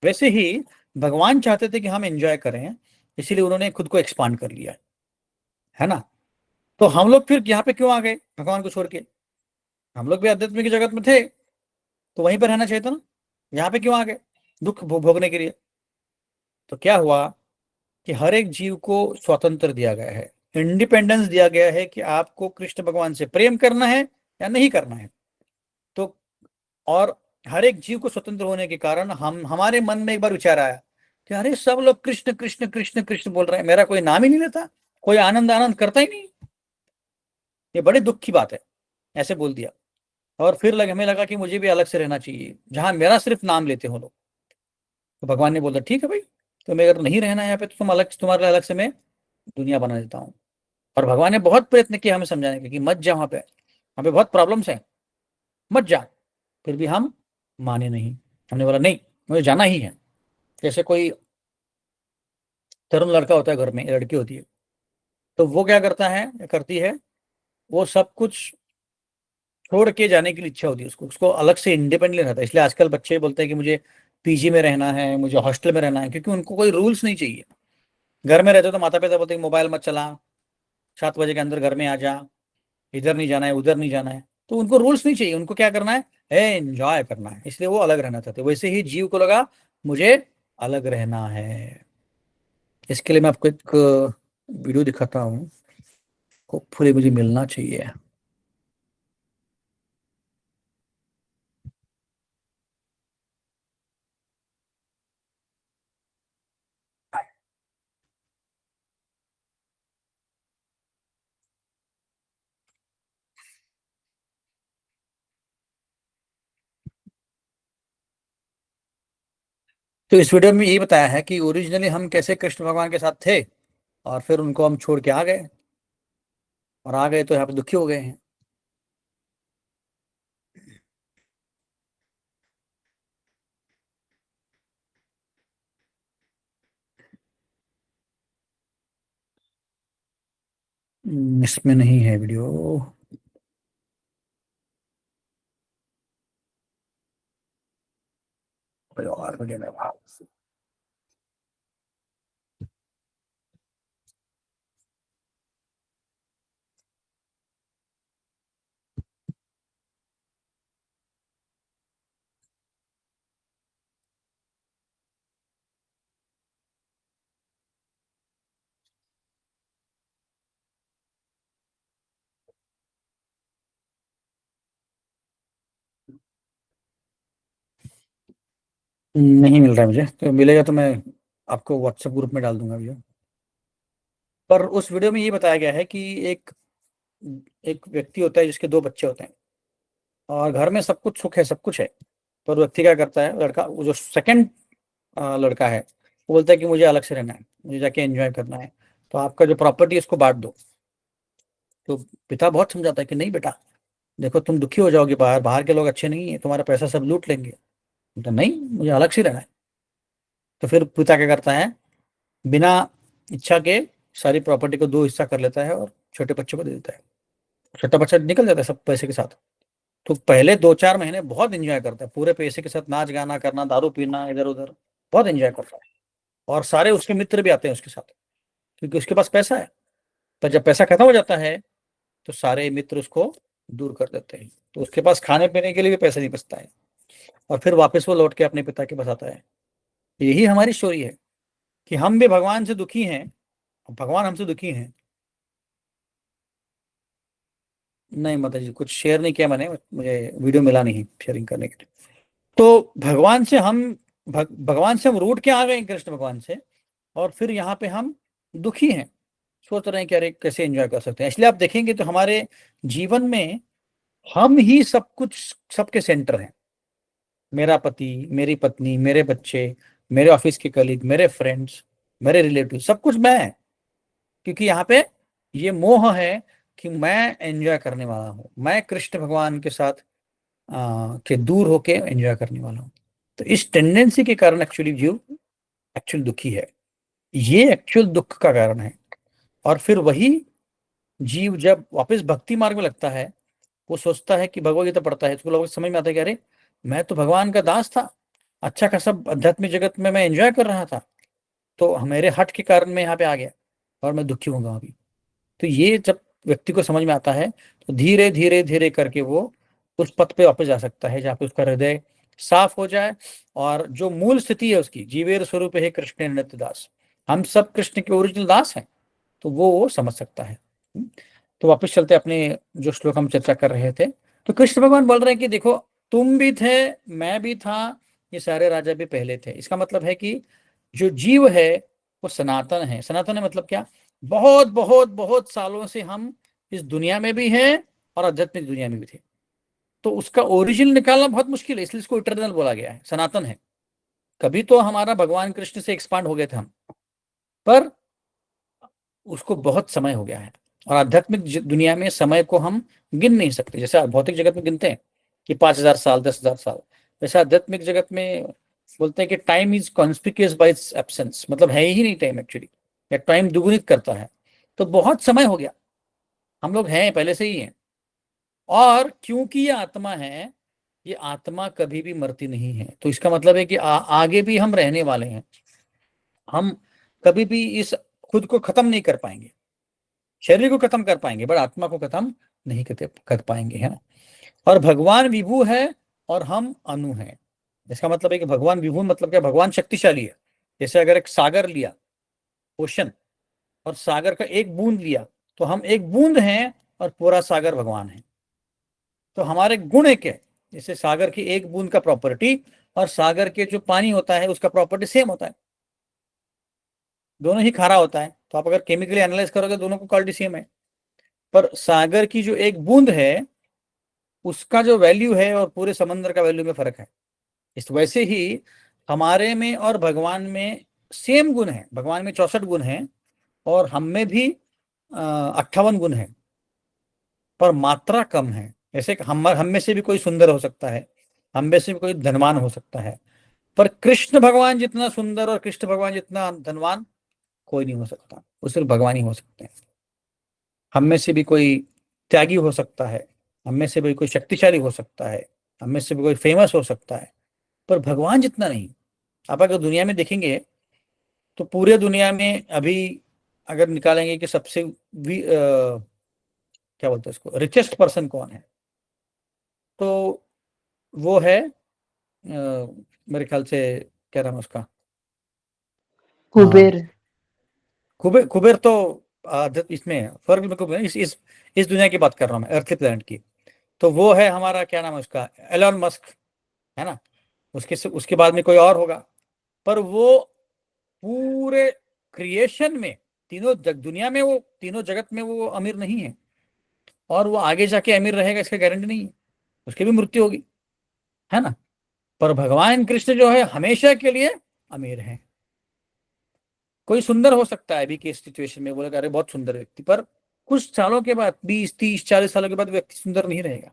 वैसे ही भगवान चाहते थे कि हम एंजॉय करें, इसीलिए उन्होंने खुद को एक्सपांड कर लिया, है ना? तो हम लोग फिर यहाँ पे क्यों आ गए भगवान को छोड़ के? हम लोग भी आध्यात्मिक जगत में थे, तो वहीं पर रहना चाहिए था ना। यहाँ पे क्यों आ गए दुख भोगने के लिए? तो क्या हुआ कि हर एक जीव को स्वतंत्र दिया गया है, इंडिपेंडेंस दिया गया है, कि आपको कृष्ण भगवान से प्रेम करना है या नहीं करना है। तो और हर एक जीव को स्वतंत्र होने के कारण हम हमारे मन में एक बार विचार आया कि अरे सब लोग कृष्ण कृष्ण कृष्ण कृष्ण बोल रहे हैं, मेरा कोई नाम ही नहीं लेता, कोई आनंद आनंद करता ही नहीं। ये बड़े दुख की बात है, ऐसे बोल दिया। और फिर हमें लगा कि मुझे भी अलग से रहना चाहिए, जहां मेरा सिर्फ नाम लेते हो लोग। तो भगवान ने बोला ठीक है भाई, तुम्हें अगर नहीं रहना है यहाँ पे, तो तुम अलग, तुम्हारे लिए अलग से मैं दुनिया बना देता हूँ। और भगवान ने बहुत प्रयत्न किया हमें समझाने के कि मत जा वहां पे बहुत प्रॉब्लम्स है, मत जा। फिर भी हम माने नहीं, हमने बोला नहीं, मुझे जाना ही है। जैसे कोई तरुण लड़का होता है घर में, लड़की होती है, तो वो क्या करता है या करती है, वो सब कुछ छोड़ के जाने की इच्छा होती है उसको, उसको अलग से इंडिपेंडेंट रहता है। इसलिए आजकल बच्चे बोलते हैं कि मुझे पीजी में रहना है, मुझे हॉस्टल में रहना है, क्योंकि उनको कोई रूल्स नहीं चाहिए। घर में रहते तो माता पिता बोलते हैं मोबाइल मत चला, 7 बजे के अंदर घर में आ जा, इधर नहीं जाना है, उधर नहीं जाना है। तो उनको रूल्स नहीं चाहिए, उनको क्या करना है, एंजॉय करना है। इसलिए वो अलग रहना चाहते हैं। वैसे ही जीव को लगा मुझे अलग रहना है। इसके लिए मैं आपको एक वीडियो दिखाता हूँ, होपफुली मुझे मिलना चाहिए। तो इस वीडियो में यही बताया है कि ओरिजिनली हम कैसे कृष्ण भगवान के साथ थे और फिर उनको हम छोड़ के आ गए, और आ गए तो यहाँ पे दुखी हो गए हैं। इसमें नहीं है वीडियो। कोई और वीडियो में भाव। नहीं मिल रहा है मुझे, तो मिलेगा तो मैं आपको व्हाट्सएप ग्रुप में डाल दूंगा वीडियो। पर उस वीडियो में ये बताया गया है कि एक एक व्यक्ति होता है जिसके दो बच्चे होते हैं, और घर में सब कुछ सुख है, सब कुछ है। पर व्यक्ति क्या करता है, लड़का, वो जो सेकंड लड़का है, वो बोलता है कि मुझे अलग से रहना है, मुझे जाके एंजॉय करना है, तो आपका जो प्रॉपर्टी है उसको बांट दो। तो पिता बहुत समझाता है कि नहीं बेटा, देखो तुम दुखी हो जाओगे, बाहर बाहर के लोग अच्छे नहीं है, तुम्हारा पैसा सब लूट लेंगे। बोलता नहीं, मुझे अलग से रहना है। तो फिर पिता क्या करता है, बिना इच्छा के सारी प्रॉपर्टी को दो हिस्सा कर लेता है और छोटे बच्चे को दे देता है। छोटा बच्चा निकल जाता है सब पैसे के साथ। तो पहले 2-4 महीने बहुत एंजॉय करता है, पूरे पैसे के साथ नाच गाना करना, दारू पीना, इधर उधर बहुत एंजॉय करता है। और सारे उसके मित्र भी आते हैं उसके साथ, क्योंकि उसके पास पैसा है। पर जब पैसा खत्म हो जाता है तो सारे मित्र उसको दूर कर देते हैं, तो उसके पास खाने पीने के लिए भी पैसा नहीं बचता है, और फिर वापस वो लौट के अपने पिता के पास आता है। यही हमारी स्टोरी है कि हम भी भगवान से दुखी हैं, भगवान हमसे दुखी हैं। नहीं माता जी, कुछ शेयर नहीं किया मैंने, मुझे वीडियो मिला नहीं शेयरिंग करने के लिए। तो भगवान से हम रूठ के आ गए कृष्ण भगवान से, और फिर यहाँ पे हम दुखी हैं, सोच रहे हैं कि अरे कैसे एंजॉय कर सकते हैं। इसलिए आप देखेंगे तो हमारे जीवन में हम ही सब कुछ, सबके सेंटर हैं। मेरा पति, मेरी पत्नी, मेरे बच्चे, मेरे ऑफिस के कलीग, मेरे फ्रेंड्स, मेरे रिलेटिव, सब कुछ मैं है। क्योंकि यहाँ पे ये मोह है कि मैं एंजॉय करने वाला हूँ, मैं कृष्ण भगवान के साथ के दूर होके एंजॉय करने वाला हूँ। तो इस टेंडेंसी के कारण एक्चुअली जीव एक्चुअल दुखी है, ये एक्चुअल दुख का कारण है। और फिर वही जीव जब वापस भक्ति मार्ग में लगता है, वो सोचता है कि भगवत गीता पढ़ता है, तो लोगों को समझ में आता है कि अरे मैं तो भगवान का दास था, अच्छा खासा आध्यात्मिक जगत में मैं एंजॉय कर रहा था, तो मेरे हट के कारण मैं यहाँ पे आ गया और मैं दुखी होऊंगा अभी। तो ये जब व्यक्ति को समझ में आता है, तो धीरे धीरे धीरे करके वो उस पथ पे वापस जा सकता है जहाँ पे उसका हृदय साफ हो जाए, और जो मूल स्थिति है उसकी, जीवेर स्वरूप है कृष्ण नित्य दास, हम सब कृष्ण के ओरिजिनल दास हैं, तो वो समझ सकता है। तो वापस चलते अपने जो श्लोक हम चर्चा कर रहे थे। तो कृष्ण भगवान बोल रहे हैं कि देखो, तुम भी थे, मैं भी था, ये सारे राजा भी पहले थे। इसका मतलब है कि जो जीव है वो सनातन है। सनातन है मतलब क्या, बहुत बहुत बहुत सालों से हम इस दुनिया में भी हैं और आध्यात्मिक दुनिया में भी थे। तो उसका ओरिजिन निकालना बहुत मुश्किल है, इसलिए इसको इटर्नल बोला गया है, सनातन है। कभी तो हमारा भगवान कृष्ण से एक्सपांड हो गए थे हम, पर उसको बहुत समय हो गया है। और आध्यात्मिक दुनिया में समय को हम गिन नहीं सकते, जैसे भौतिक जगत में गिनते हैं कि 5,000 साल, 10,000 साल, वैसे आध्यात्मिक जगत में बोलते हैं कि time is conspicuous bye it's absence, मतलब है ही नहीं टाइम एक्चुअली, या टाइम दुगुनित करता है। तो बहुत समय हो गया, हम लोग हैं पहले से ही हैं। और क्योंकि ये आत्मा है, ये आत्मा कभी भी मरती नहीं है, तो इसका मतलब है कि आगे भी हम रहने वाले हैं। हम कभी भी इस खुद को खत्म नहीं कर पाएंगे। शरीर को खत्म कर पाएंगे बट आत्मा को खत्म नहीं कर पाएंगे, है ना। और भगवान विभु है और हम अनु हैं। इसका मतलब है कि भगवान विभु मतलब क्या, भगवान शक्तिशाली है। जैसे अगर एक सागर लिया, ओशन, और सागर का एक बूंद लिया, तो हम एक बूंद हैं और पूरा सागर भगवान है। तो हमारे गुण एक है, जैसे सागर की एक बूंद का प्रॉपर्टी और सागर के जो पानी होता है उसका प्रॉपर्टी सेम होता है, दोनों ही खारा होता है। तो आप अगर केमिकली एनालाइज करोगे दोनों को क्वालिटी सेम है। पर सागर की जो एक बूंद है उसका जो वैल्यू है और पूरे समंदर का वैल्यू में फर्क है। इस वैसे ही हमारे में और भगवान में सेम गुण है। भगवान में 64 गुण हैं और हम में भी 58 गुण है, पर मात्रा कम है। जैसे कि हम में से भी कोई सुंदर हो सकता है, हम में से भी कोई धनवान हो सकता है, पर कृष्ण भगवान जितना सुंदर और कृष्ण भगवान जितना धनवान कोई नहीं हो सकता। वो सिर्फ भगवान ही हो सकते हैं। हम में से भी कोई त्यागी हो सकता है, हम में से भी कोई शक्तिशाली हो सकता है, हम में से भी कोई फेमस हो सकता है, पर भगवान जितना नहीं। आप अगर दुनिया में देखेंगे तो पूरे दुनिया में अभी अगर निकालेंगे कि सबसे क्या बोलते हैं उसको, रिचेस्ट पर्सन कौन है, तो वो है मेरे ख्याल से, क्या नाम है उसका, कुबेर। कुबेर। कुबेर तो इसमें स्वर्ग में कुबेर, इस दुनिया की बात कर रहा हूँ मैं, अर्थली प्लैनेट की। तो वो है हमारा, क्या नाम है उसका, एलोन मस्क, है ना। उसके बाद में कोई और होगा, पर वो पूरे क्रिएशन में, दुनिया में, वो तीनों जगत में वो अमीर नहीं है, और वो आगे जाके अमीर रहेगा इसका गारंटी नहीं है, उसकी भी मृत्यु होगी, है ना। पर भगवान कृष्ण जो है हमेशा के लिए अमीर है। कोई सुंदर हो सकता है अभी की सिचुएशन में, बोलेगा अरे बहुत सुंदर व्यक्ति, पर कुछ सालों के बाद, 20 30 40 सालों के बाद व्यक्ति सुंदर नहीं रहेगा।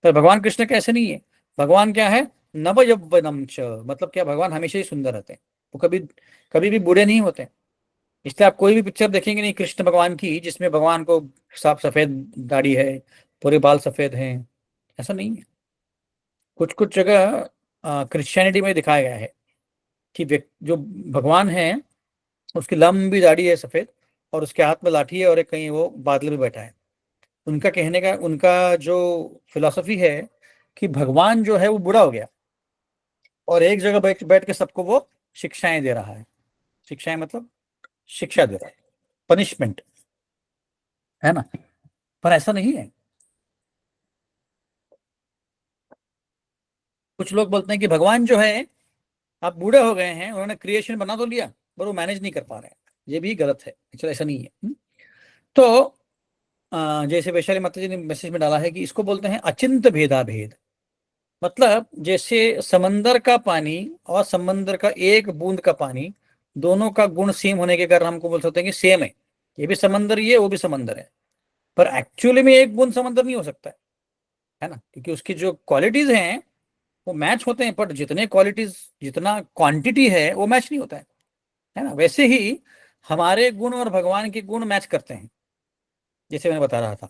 पर भगवान कृष्ण कैसे नहीं है। भगवान क्या है, नव यौवनम च, मतलब क्या, भगवान हमेशा ही सुंदर रहते हैं, वो कभी कभी भी बूढ़े नहीं होते। इसलिए आप कोई भी पिक्चर देखेंगे नहीं कृष्ण भगवान की जिसमें भगवान को साफ सफेद दाढ़ी है, पूरे बाल सफेद हैं, ऐसा नहीं है। कुछ कुछ जगह क्रिश्चियनिटी में दिखाया गया है कि जो भगवान है उसकी लंबी दाढ़ी है सफेद, और उसके हाथ में लाठी है, और एक कहीं वो बादल में बैठा है। उनका कहने का, उनका जो फिलॉसफी है कि भगवान जो है वो बूढ़ा हो गया और एक जगह बैठ बैठ के सबको वो शिक्षाएं दे रहा है। शिक्षाएं मतलब शिक्षा दे रहा है, पनिशमेंट, है ना। पर ऐसा नहीं है। कुछ लोग बोलते हैं कि भगवान जो है, आप बूढ़े हो गए हैं, उन्होंने क्रिएशन बना तो लिया पर वो मैनेज नहीं कर पा रहे हैं। ये भी गलत है, एक्चुअली ऐसा नहीं है। तो जैसे वैशाली माता जी ने मैसेज में डाला है कि इसको बोलते हैं अचिंत भेदा भेद। मतलब जैसे समंदर का पानी और समंदर का एक बूंद का पानी, दोनों का गुण सेम होने के कारण हमको बोल सकते हैं कि सेम है, ये भी समंदर ही है, वो भी समंदर है। पर एक्चुअली में एक बूंद समंदर नहीं हो सकता है ना, क्योंकि उसकी जो क्वालिटीज हैं वो मैच होते हैं, बट जितने क्वालिटीज, जितना क्वांटिटी है वो मैच नहीं होता है ना। वैसे ही हमारे गुण और भगवान के गुण मैच करते हैं, जैसे मैंने बता रहा था,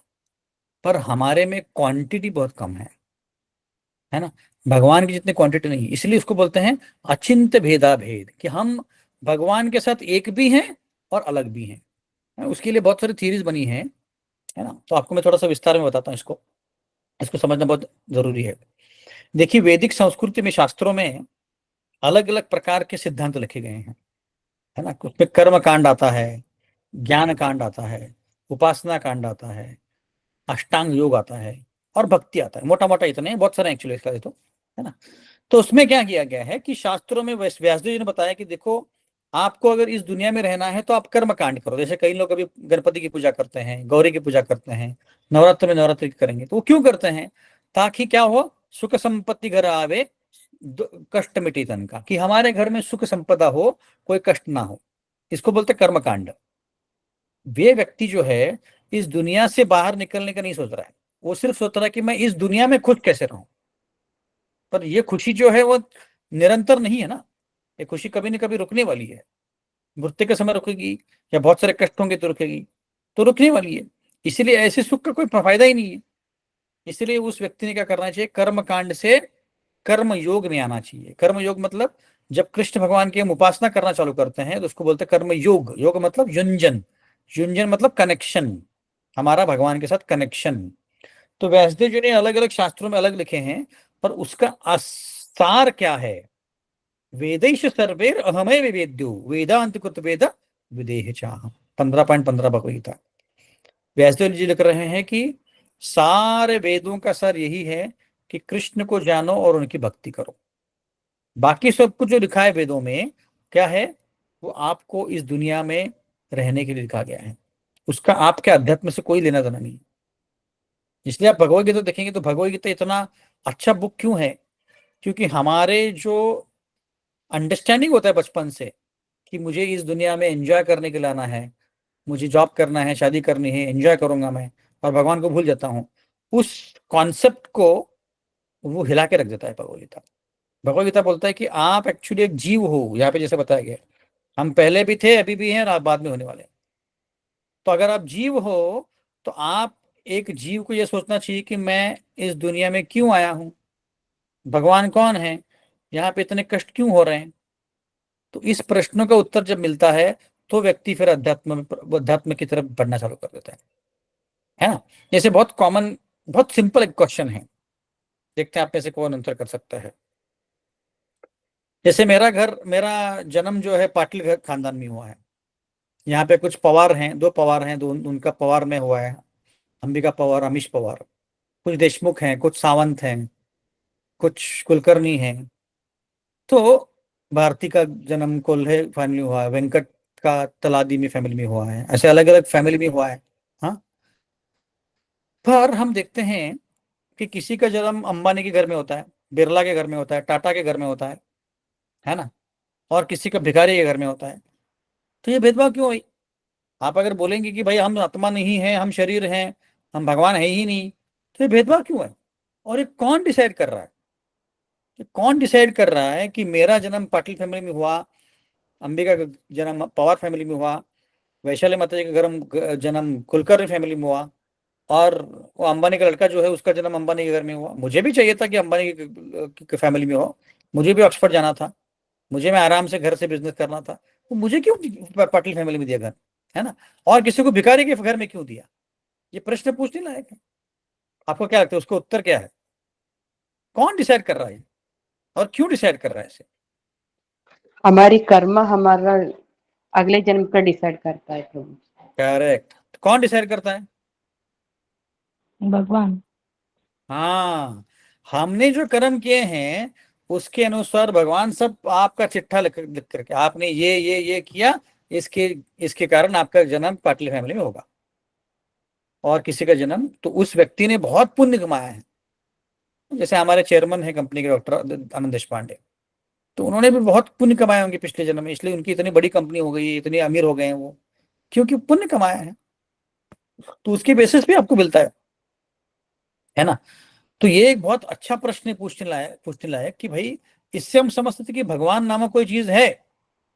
पर हमारे में क्वांटिटी बहुत कम है ना। भगवान की जितनी क्वांटिटी नहीं, इसलिए उसको बोलते हैं अचिंत भेदा भेद, कि हम भगवान के साथ एक भी हैं और अलग भी हैं। उसके लिए बहुत सारी थीरीज बनी है ना। तो आपको मैं थोड़ा सा विस्तार में बताता हूँ इसको, इसको समझना बहुत जरूरी है। देखिए, वैदिक संस्कृति में, शास्त्रों में अलग अलग प्रकार के सिद्धांत लिखे गए हैं, है ना। उसमें कर्म कांड आता है, ज्ञान कांड आता है, उपासना कांड आता है, अष्टांग योग आता है, और भक्ति आता है। मोटा मोटा इतने हैं, बहुत सारे एक्चुअली इसका तो, है ना। तो उसमें क्या किया गया है कि शास्त्रों में व्यासदेव जी ने बताया कि देखो, आपको अगर इस दुनिया में रहना है तो आप कर्म कांड करो। जैसे कई लोग अभी गणपति की पूजा करते हैं, गौरी की पूजा करते हैं, नवरात्र में नवरात्रि करेंगे, तो वो क्यों करते हैं, ताकि क्या हो, सुख संपत्ति घर आवे, कष्ट मिटे तन का, कि हमारे घर में सुख संपदा हो, कोई कष्ट ना हो। इसको बोलते कर्म कांड। वे व्यक्ति जो है इस दुनिया से बाहर निकलने का नहीं सोच रहा है, वो सिर्फ सोच रहा है कि मैं इस दुनिया में खुश कैसे रहूं। पर ये खुशी जो है वो निरंतर नहीं है ना, ये खुशी कभी न कभी रुकने वाली है। मृत्यु के समय रुकेगी, या बहुत सारे कष्ट होंगे तो रुकेगी, तो रुकने वाली है। इसीलिए ऐसे सुख का कोई फायदा ही नहीं है। इसलिए उस व्यक्ति ने क्या करना चाहिए, कर्म कांड से कर्म योग में आना चाहिए। कर्म योग मतलब जब कृष्ण भगवान की हम उपासना करना चालू करते हैं तो उसको बोलते हैं कर्म योग। योग मतलब युंजन, युंजन मतलब कनेक्शन, हमारा भगवान के साथ कनेक्शन। तो व्यासदेव जी ने अलग अलग शास्त्रों में अलग लिखे हैं, पर उसका सार क्या है, वेदैश सर्वेर अहमैव वेद्यो वेदांत कृत वेद विदेह चाह, 15.15 भगवद गीता। व्यासदेव जी लिख रहे हैं कि सारे वेदों का सार यही है कि कृष्ण को जानो और उनकी भक्ति करो। बाकी सब कुछ जो लिखा है वेदों में क्या है, वो आपको इस दुनिया में रहने के लिए लिखा गया है, उसका आपके अध्यात्म से कोई लेना देना नहीं है। इसलिए आप भगवद गीता देखेंगे तो भगवद गीता इतना अच्छा बुक क्यों है, क्योंकि हमारे जो अंडरस्टैंडिंग होता है बचपन से कि मुझे इस दुनिया में एंजॉय करने के लिए आना है, मुझे जॉब करना है, शादी करनी है, एंजॉय करूंगा मैं, और भगवान को भूल जाता हूँ। उस कॉन्सेप्ट को वो हिला के रख देता है भगवद गीता। भगवद गीता बोलता है कि आप एक्चुअली एक जीव हो, यहाँ पे जैसे बताया गया, हम पहले भी थे, अभी भी हैं, और आप बाद में होने वाले हैं। तो अगर आप जीव हो तो आप एक जीव को यह सोचना चाहिए कि मैं इस दुनिया में क्यों आया हूं, भगवान कौन है, यहाँ पे इतने कष्ट क्यों हो रहे हैं। तो इस प्रश्नों का उत्तर जब मिलता है तो व्यक्ति फिर अध्यात्म की तरफ बढ़ना चालू कर देता है ना। जैसे बहुत कॉमन, बहुत सिंपल एक क्वेश्चन है, देखते हैं आप में से कौन आंसर कर सकता है। जैसे मेरा जन्म जो है पाटिल घर खानदान में हुआ है। यहाँ पे कुछ पवार हैं, दो पवार हैं, दो उनका पवार में हुआ है, अंबिका पवार, अमीश पवार। कुछ देशमुख हैं, कुछ सावंत हैं, कुछ कुलकर्णी हैं। तो भारती का जन्म कोल्हे फैमिली हुआ है, वेंकट का तलादी में फैमिली में हुआ है, ऐसे अलग अलग फैमिली में हुआ है। हाँ, पर हम देखते हैं कि किसी का जन्म अंबानी के घर में होता है, बिरला के घर में होता है, टाटा के घर में होता है ना, और किसी का भिखारी के घर में होता है। तो ये भेदभाव क्यों हुई? आप अगर बोलेंगे कि भाई हम आत्मा नहीं है, हम शरीर हैं, हम भगवान है ही नहीं, तो ये भेदभाव क्यों है? और ये कौन डिसाइड कर रहा है? ये कौन डिसाइड कर रहा है कि मेरा जन्म पाटिल फैमिली में हुआ, अंबिका का जन्म पवार फैमिली में हुआ, वैशाली माता जी का जन्म कुलकर्णी फैमिली में हुआ, और वो अंबानी का लड़का जो है उसका जन्म अंबानी के घर में हुआ। मुझे भी चाहिए था कि अंबानी की फैमिली में हो, मुझे भी ऑक्सफोर्ड जाना था, मुझे मैं आराम से घर से बिजनेस करना था, तो मुझे क्यों पाटिल फैमिली में दिया घर, है ना? और किसी को भिखारी के घर में क्यों दिया? ये प्रश्न पूछने लायक है। आपको क्या लगता है उसका उत्तर क्या है? कौन डिसाइड कर रहा है और क्यों डिसाइड कर रहा है इसे? हमारी कर्म हमारा अगले जन्म का डिसाइड करता है प्रभु। करेक्ट। कौन डिसाइड करता है? भगवान। हाँ, हमने जो कर्म किए हैं उसके अनुसार भगवान सब आपका चिट्ठा लिख करके, आपने ये किया, इसके इसके कारण आपका जन्म पाटिल फैमिली में होगा। और किसी का जन्म तो उस व्यक्ति ने बहुत पुण्य कमाया है। जैसे हमारे चेयरमैन है कंपनी के, डॉक्टर आनंद देशपांडे, तो उन्होंने भी बहुत पुण्य कमाए होंगे पिछले जन्म में, इसलिए उनकी इतनी बड़ी कंपनी हो गई, इतने अमीर हो गए हैं वो, क्योंकि पुण्य कमाया है। तो उसके बेसिस पे आपको मिलता है ना। तो ये एक बहुत अच्छा प्रश्न है पूछने लायक कि भाई इससे हम समझ सकते कि भगवान नामक कोई चीज है।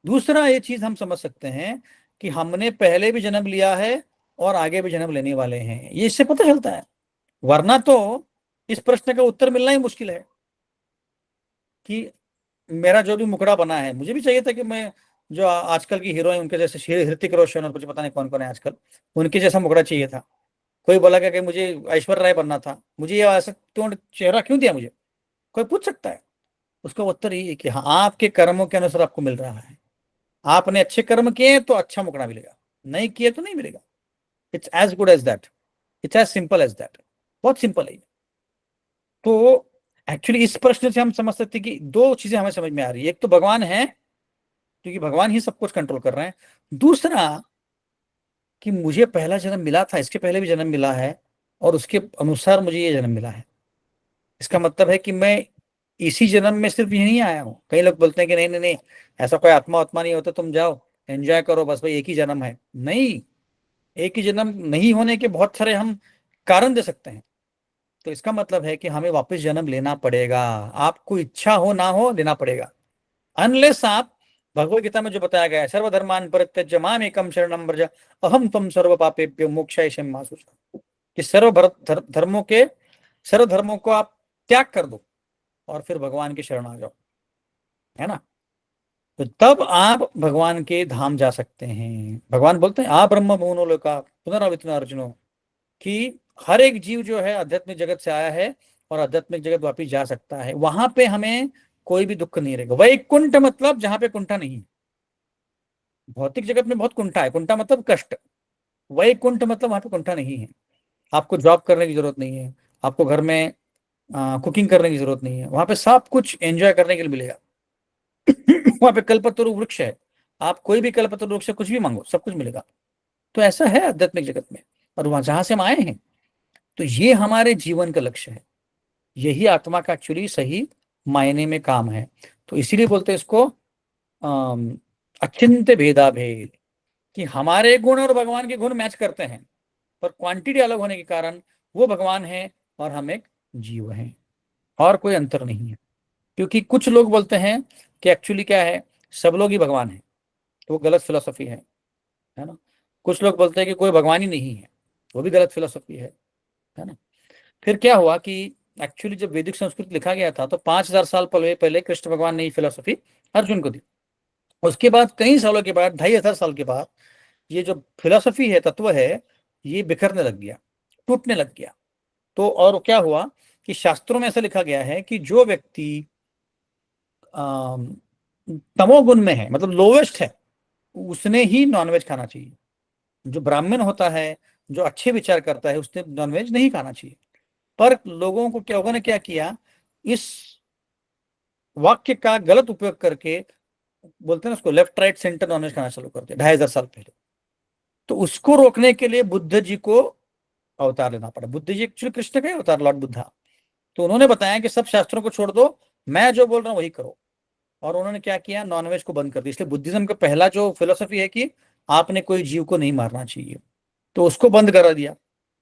दूसरा ये चीज हम समझ सकते हैं कि हमने पहले भी जन्म लिया है और आगे भी जन्म लेने वाले हैं, ये इससे पता चलता है। वरना तो इस प्रश्न का उत्तर मिलना ही मुश्किल है कि मेरा जो भी मुखड़ा बना है, मुझे भी चाहिए था कि मैं जो आजकल की हीरो है उनके जैसे ऋतिक रोशन और कुछ पता नहीं कौन कौन है आजकल, उनके जैसा मुखड़ा चाहिए था। कोई बोला कि मुझे ऐश्वर्या राय बनना था, मुझे ये ऐसा क्यों चेहरा क्यों दिया मुझे? कोई पूछ सकता है। उसका उत्तर ये है कि हाँ, आपके कर्मों के अनुसार आपको मिल रहा है। आपने अच्छे कर्म किए तो अच्छा मुकड़ा मिलेगा, नहीं किए तो नहीं मिलेगा। It's as good as that, it's as simple as that. बहुत सिंपल है। तो एक्चुअली इस प्रश्न से हम समझ सकते हैं कि दो चीजें हमें समझ में आ रही है। एक तो भगवान है, क्योंकि भगवान ही सब कुछ कंट्रोल कर रहे हैं। दूसरा कि मुझे पहला जन्म मिला था, इसके पहले भी जन्म मिला है, और उसके अनुसार मुझे ये जन्म मिला है। इसका मतलब है कि मैं इसी जन्म में सिर्फ यहीं आया हूँ। कई लोग बोलते हैं कि नहीं नहीं नहीं, ऐसा कोई आत्मा आत्मा नहीं होता, तुम जाओ एंजॉय करो, बस भाई एक ही जन्म है। नहीं, एक ही जन्म नहीं होने के बहुत सारे हम कारण दे सकते हैं। तो इसका मतलब है कि हमें वापस जन्म लेना पड़ेगा, आपको इच्छा हो ना हो लेना पड़ेगा। अनलेस आप, भगवत गीता में जो बताया गया है, सर्वधर्मान परित्यज्य माम एकम शरणम व्रज अहम त्वं सर्व पापेभ्यो मोक्षयिष्यामि मा शुचः। कि सर्व धर्मों को आप त्याग कर दो और फिर भगवान की शरण आ जाओ, है ना। तो तब आप भगवान के धाम जा सकते हैं। भगवान बोलते हैं आ ब्रह्म भुवनो लोका पुनरावितना अर्जुनो, कि हर एक जीव जो है आध्यात्मिक जगत से आया है और आध्यात्मिक जगत वापिस जा सकता है। वहां पे हमें कोई भी दुख नहीं रहेगा। वैकुंठ मतलब जहां पे कुंठा नहीं है। भौतिक जगत में बहुत कुंठा है, कुंठा मतलब कष्ट। वैकुंठ मतलब वहां पे कुंठा नहीं है। आपको जॉब करने की जरूरत नहीं है, आपको घर में कुकिंग करने की जरूरत नहीं है, वहां पे सब कुछ एंजॉय करने के लिए मिलेगा। वहां पे कल्पतरु वृक्ष है, आप कोई भी कल्पतरु वृक्ष से कुछ भी मांगो सब कुछ मिलेगा। तो ऐसा है आध्यात्मिक जगत में, और वहां जहां से हम आए हैं। तो ये हमारे जीवन का लक्ष्य है, यही आत्मा का एक्चुअली सही मायने में काम है। तो इसीलिए बोलते हैं इसको अचिंत्य भेदा भेद, कि हमारे गुण और भगवान के गुण मैच करते हैं, पर क्वांटिटी अलग होने के कारण वो भगवान है और हम एक जीव हैं, और कोई अंतर नहीं है। क्योंकि कुछ लोग बोलते हैं कि एक्चुअली क्या है, सब लोग ही भगवान है, तो वो गलत फिलोसफी है ना। कुछ लोग बोलते हैं कि कोई भगवान ही नहीं है, वो भी गलत फिलोसफी है ना। फिर क्या हुआ कि एक्चुअली जब वैदिक संस्कृत लिखा गया था तो 5000 साल पहले कृष्ण भगवान ने ये फिलोसफी अर्जुन को दी। उसके बाद कई सालों के बाद, 2500 साल के बाद, ये जो फिलोसफी है, तत्व है, ये बिखरने लग गया, टूटने लग गया। तो और क्या हुआ कि शास्त्रों में ऐसा लिखा गया है कि जो व्यक्ति तमोगुण में है, मतलब लोवेस्ट है, उसने ही नॉनवेज खाना चाहिए। जो ब्राह्मण होता है, जो अच्छे विचार करता है, उसने नॉनवेज नहीं खाना चाहिए। पर लोगों को लोगों ने क्या किया, इस वाक्य का गलत उपयोग करके, बोलते हैं ना उसको, लेफ्ट राइट सेंटर नॉनवेज खाना चालू कर दिया 2500 साल पहले। तो उसको रोकने के लिए बुद्ध जी को अवतार लेना पड़ा। बुद्ध जी एक्चुअली कृष्ण का ही अवतार, लॉर्ड बुद्धा। तो उन्होंने बताया कि सब शास्त्रों को छोड़ दो, मैं जो बोल रहा हूँ वही करो। और उन्होंने क्या किया, नॉनवेज को बंद कर दिया। इसलिए बुद्धिज्म का पहला जो फिलोसफी है कि आपने कोई जीव को नहीं मारना चाहिए, तो उसको बंद करा दिया।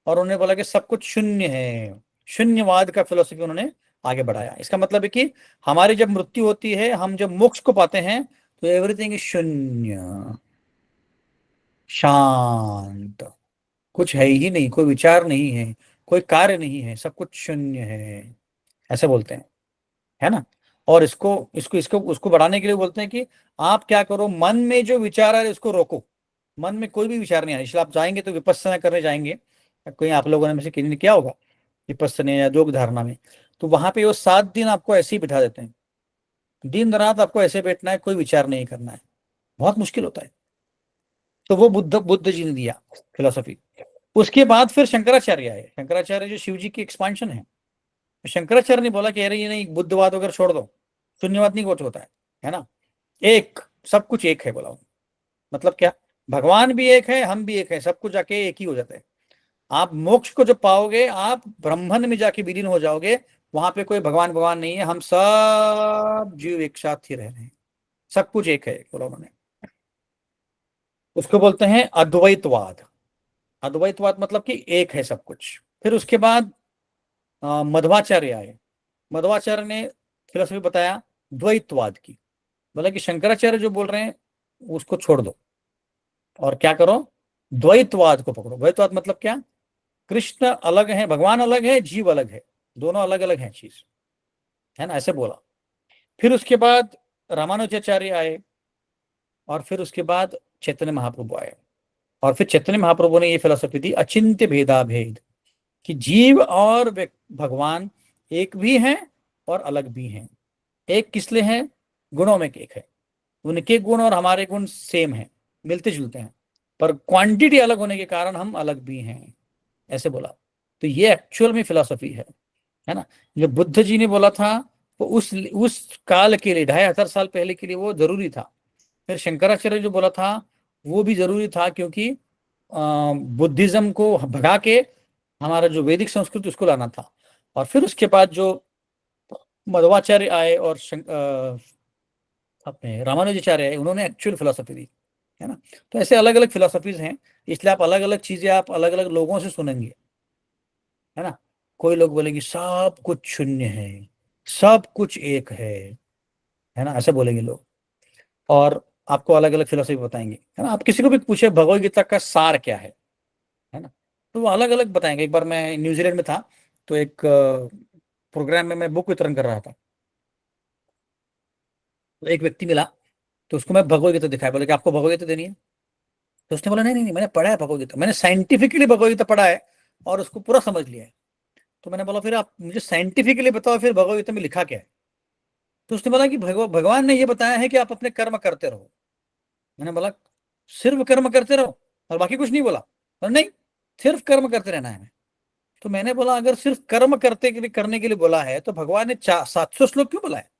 और उन्होंने बोला कि सब कुछ शून्य है, शून्यवाद का फिलोसफी उन्होंने आगे बढ़ाया। इसका मतलब है कि हमारी जब मृत्यु होती है, हम जब मोक्ष को पाते हैं, तो एवरीथिंग इज शून्य, शांत, कुछ है ही नहीं, कोई विचार नहीं है, कोई कार्य नहीं है, सब कुछ शून्य है, ऐसे बोलते हैं, है ना। और इसको इसको इसको उसको बढ़ाने के लिए बोलते हैं कि आप क्या करो, मन में जो विचार आ रहे उसको रोको। मन में कोई भी विचार नहीं आए, इसलिए आप जाएंगे तो विपस्सना करने जाएंगे, कोई आप लोगों ने में से किसी ने किया होगा विपस्सना या योग धारणा में, तो वहां पे वो 7 दिन आपको ऐसे ही बिठा देते हैं, दिन रात आपको ऐसे बैठना है, कोई विचार नहीं करना है, बहुत मुश्किल होता है। तो वो बुद्ध बुद्ध जी ने दिया फिलोसफी। उसके बाद फिर शंकराचार्य आए। शंकराचार्य जो शिव जी की एक्सपांशन है। शंकराचार्य ने बोला कि अरे ये नहीं, बुद्धवाद वगैरह छोड़ दो, शून्यवाद नहीं कुछ होता है ना, एक, सब कुछ एक है बोला। मतलब क्या, भगवान भी एक है, हम भी एक है, सब कुछ जाके एक ही हो जाता है। आप मोक्ष को जो पाओगे, आप ब्रह्मन में जाके विलीन हो जाओगे, वहां पे कोई भगवान भगवान नहीं है, हम सब जीव एक साथ ही रह रहे हैं, सब कुछ एक है बोला उन्होंने। उसको बोलते हैं अद्वैतवाद। अद्वैतवाद मतलब कि एक है सब कुछ। फिर उसके बाद मध्वाचार्य आए। मध्वाचार्य ने फिलोसफी बताया द्वैतवाद की। बोला कि शंकराचार्य जो बोल रहे हैं उसको छोड़ दो और क्या करो, द्वैतवाद को पकड़ो। द्वैतवाद मतलब क्या, कृष्ण अलग है, भगवान अलग है, जीव अलग है, दोनों अलग अलग है चीज, है ना, ऐसे बोला। फिर उसके बाद रामानुजाचार्य आए, और फिर उसके बाद चैतन्य महाप्रभु आए। और फिर चैतन्य महाप्रभु ने ये फिलोसफी दी अचिंत्य भेदा भेद, कि जीव और भगवान एक भी हैं और अलग भी हैं। एक किस लिए है, गुणों में एक है, उनके गुण और हमारे गुण सेम हैं, मिलते जुलते हैं, पर क्वांटिटी अलग होने के कारण हम अलग भी हैं, ऐसे बोला। तो ये एक्चुअल में फिलोसफी है ना। जो बुद्ध जी ने बोला था वो उस काल के लिए, 2500 साल पहले के लिए वो जरूरी था। फिर शंकराचार्य जो बोला था वो भी जरूरी था, क्योंकि बुद्धिज्म को भगा के हमारा जो वैदिक संस्कृति उसको लाना था। और फिर उसके बाद जो मध्वाचार्य आए और अपने रामानुजाचार्य आए, उन्होंने एक्चुअल फिलोसफी दी, है ना। तो ऐसे अलग अलग फिलोसफीज हैं, इसलिए आप अलग अलग चीजें आप अलग अलग लोगों से सुनेंगे, है ना। कोई लोग बोलेंगे सब कुछ शून्य है, सब कुछ एक है ना, ऐसे बोलेंगे लोग। और आपको अलग अलग फिलोसफी बताएंगे, है ना। आप किसी को भी पूछे भगवत गीता का सार क्या है ना, तो वो अलग अलग बताएंगे। एक बार मैं न्यूजीलैंड में था, तो एक प्रोग्राम में मैं बुक वितरण कर रहा था, तो एक व्यक्ति मिला, तो उसको मैं भगवत गीता दिखाया, बोले कि आपको भगवत गीता देनी है। तो उसने बोला नहीं नहीं नहीं, मैंने पढ़ा है भगवत गीता, मैंने साइंटिफिकली भगवत गीता पढ़ा है और उसको पूरा समझ लिया है। तो मैंने बोला फिर आप मुझे साइंटिफिकली बताओ, फिर भगवत गीता में लिखा क्या है। तो उसने बोला कि भगवान ने ये बताया है कि आप अपने कर्म करते रहो। मैंने बोला सिर्फ कर्म करते रहो और बाकी कुछ नहीं बोला। बोला नहीं, सिर्फ कर्म करते रहना है। तो मैंने बोला अगर सिर्फ कर्म करने के लिए बोला है, तो भगवान ने 700 श्लोक क्यों बोला है,